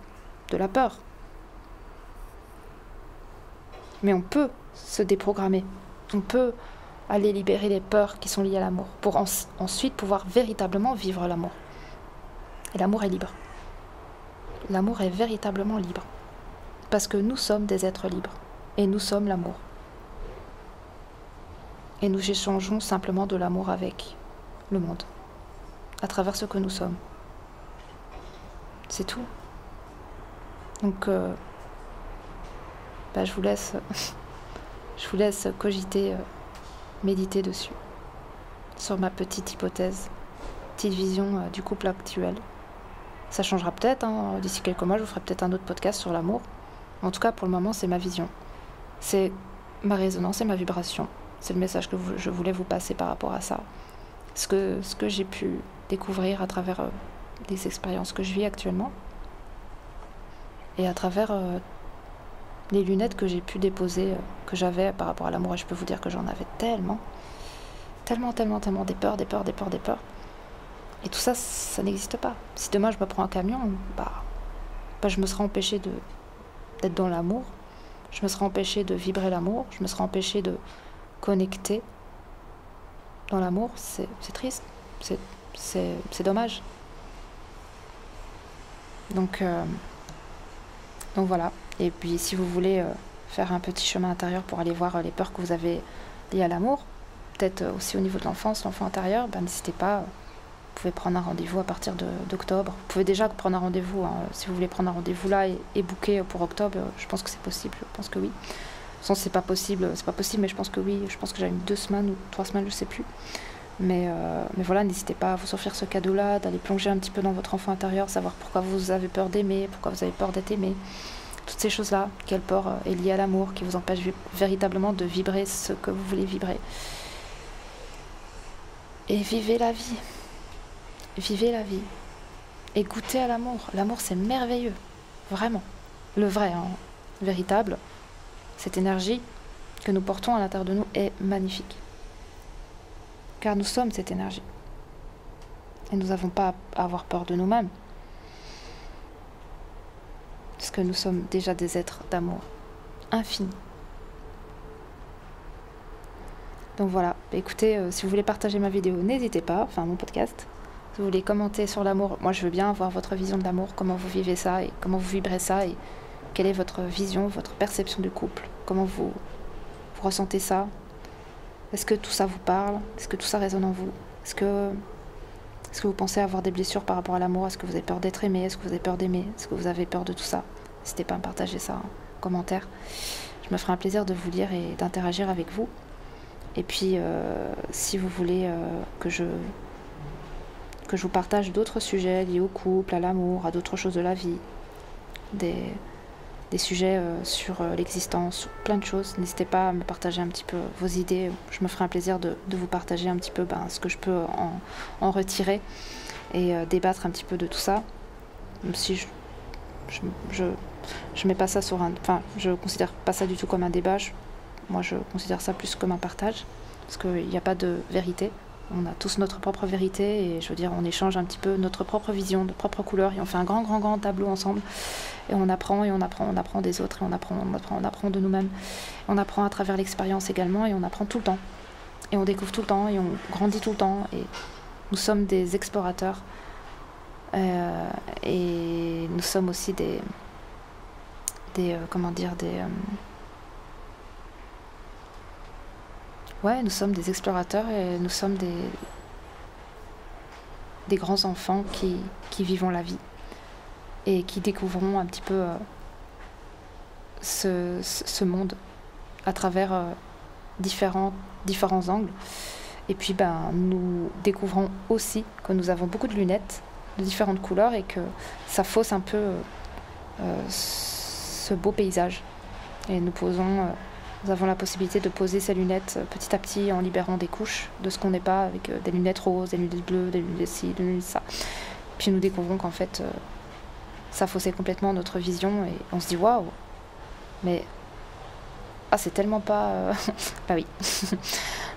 de la peur. Mais on peut se déprogrammer. On peut aller libérer les peurs qui sont liées à l'amour pour ensuite pouvoir véritablement vivre l'amour. Et l'amour est libre. L'amour est véritablement libre. Parce que nous sommes des êtres libres. Et nous sommes l'amour. Et nous échangeons simplement de l'amour avec le monde. À travers ce que nous sommes. C'est tout. Donc, je vous laisse cogiter, méditer dessus. Sur ma petite hypothèse, petite vision du couple actuel. Ça changera peut-être, hein, d'ici quelques mois, je vous ferai peut-être un autre podcast sur l'amour. En tout cas, pour le moment, c'est ma vision. C'est ma résonance et ma vibration. C'est le message que je voulais vous passer par rapport à ça. Ce que j'ai pu découvrir à travers les expériences que je vis actuellement. Et à travers les lunettes que j'ai pu déposer, que j'avais par rapport à l'amour. Et je peux vous dire que j'en avais tellement des peurs. Et tout ça, ça n'existe pas. Si demain je me prends un camion, je me serai empêchée d'être dans l'amour. Je me serai empêchée de vibrer l'amour. Je me serai empêchée de connecter dans l'amour, c'est triste, c'est dommage. Donc voilà. Et puis si vous voulez faire un petit chemin intérieur pour aller voir les peurs que vous avez liées à l'amour, peut-être aussi au niveau de l'enfance, l'enfant intérieur, n'hésitez pas. Vous pouvez prendre un rendez-vous à partir d'octobre. Vous pouvez déjà prendre un rendez-vous, hein, si vous voulez prendre un rendez-vous là et booker pour octobre, je pense que c'est possible, je pense que oui. De toute façon, c'est pas possible, mais je pense que oui. Je pense que j'avais mis 2 semaines ou 3 semaines, je sais plus. Mais voilà, n'hésitez pas à vous offrir ce cadeau-là, d'aller plonger un petit peu dans votre enfant intérieur, savoir pourquoi vous avez peur d'aimer, pourquoi vous avez peur d'être aimé. Toutes ces choses-là, quelle peur est liée à l'amour, qui vous empêche véritablement de vibrer ce que vous voulez vibrer. Et vivez la vie. Vivez la vie. Et goûtez à l'amour. L'amour, c'est merveilleux. Vraiment. Le vrai, hein, véritable. Cette énergie que nous portons à l'intérieur de nous est magnifique. Car nous sommes cette énergie. Et nous n'avons pas à avoir peur de nous-mêmes. Parce que nous sommes déjà des êtres d'amour infini. Donc voilà, écoutez, si vous voulez partager ma vidéo, n'hésitez pas, enfin mon podcast. Si vous voulez commenter sur l'amour, moi je veux bien avoir votre vision de l'amour, comment vous vivez ça et comment vous vibrez ça et quelle est votre vision, votre perception du couple, comment vous ressentez ça. Est-ce que tout ça vous parle? Est-ce que tout ça résonne en vous? Est-ce que vous pensez avoir des blessures par rapport à l'amour? Est-ce que vous avez peur d'être aimé? Est-ce que vous avez peur d'aimer? Est-ce que vous avez peur de tout ça? N'hésitez pas à me partager ça en commentaire. Je me ferai un plaisir de vous lire et d'interagir avec vous. Et puis, si vous voulez que je vous partage d'autres sujets liés au couple, à l'amour, à d'autres choses de la vie, des sujets sur l'existence, plein de choses, n'hésitez pas à me partager un petit peu vos idées. Je me ferai un plaisir de vous partager un petit peu ce que je peux en retirer et débattre un petit peu de tout ça. Même si je mets pas ça sur un... Enfin, je considère pas ça du tout comme un débat. Moi, je considère ça plus comme un partage. Parce qu'il n'y a pas de vérité. On a tous notre propre vérité. Et je veux dire, on échange un petit peu notre propre vision, notre propre couleur. Et on fait un grand tableau ensemble. Et on apprend des autres. Et on apprend de nous-mêmes. On apprend à travers l'expérience également. Et on apprend tout le temps. Et on découvre tout le temps. Et on grandit tout le temps. Et nous sommes des explorateurs. Et nous sommes aussi nous sommes des explorateurs et nous sommes des grands enfants qui vivons la vie et qui découvrons un petit peu ce monde à travers différents angles. Et puis nous découvrons aussi que nous avons beaucoup de lunettes de différentes couleurs et que ça fausse un peu ce beau paysage. Et nous avons la possibilité de poser ces lunettes petit à petit en libérant des couches de ce qu'on n'est pas, avec des lunettes roses, des lunettes bleues, des lunettes ci, des lunettes ça. Puis nous découvrons qu'en fait, ça faussait complètement notre vision et on se dit waouh, mais c'est tellement pas... bah oui.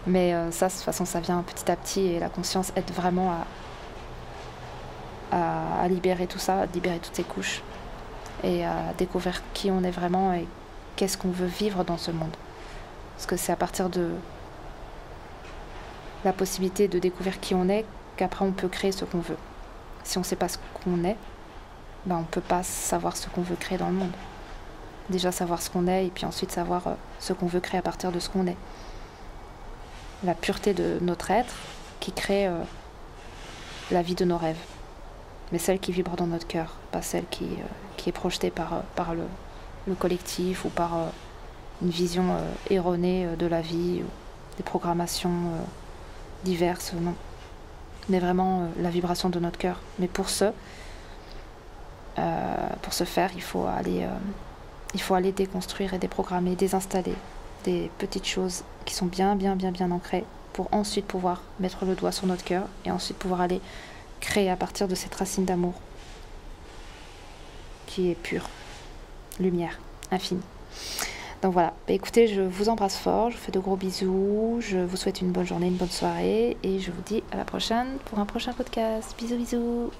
Mais ça, de toute façon, ça vient petit à petit et la conscience aide vraiment à libérer tout ça, à libérer toutes ces couches et à découvrir qui on est vraiment et qu'est-ce qu'on veut vivre dans ce monde. Parce que c'est à partir de la possibilité de découvrir qui on est qu'après on peut créer ce qu'on veut. Si on ne sait pas ce qu'on est, on ne peut pas savoir ce qu'on veut créer dans le monde. Déjà savoir ce qu'on est et puis ensuite savoir ce qu'on veut créer à partir de ce qu'on est. La pureté de notre être qui crée la vie de nos rêves. Mais celle qui vibre dans notre cœur, pas celle qui est projetée par le collectif ou par une vision erronée de la vie ou des programmations diverses, non. Mais vraiment la vibration de notre cœur. Mais pour ce faire, il faut aller déconstruire et déprogrammer, désinstaller des petites choses qui sont bien ancrées pour ensuite pouvoir mettre le doigt sur notre cœur et ensuite pouvoir aller créer à partir de cette racine d'amour qui est pure, lumière, infinie. Donc voilà, écoutez, je vous embrasse fort, je vous fais de gros bisous, je vous souhaite une bonne journée, une bonne soirée et je vous dis à la prochaine pour un prochain podcast. Bisous.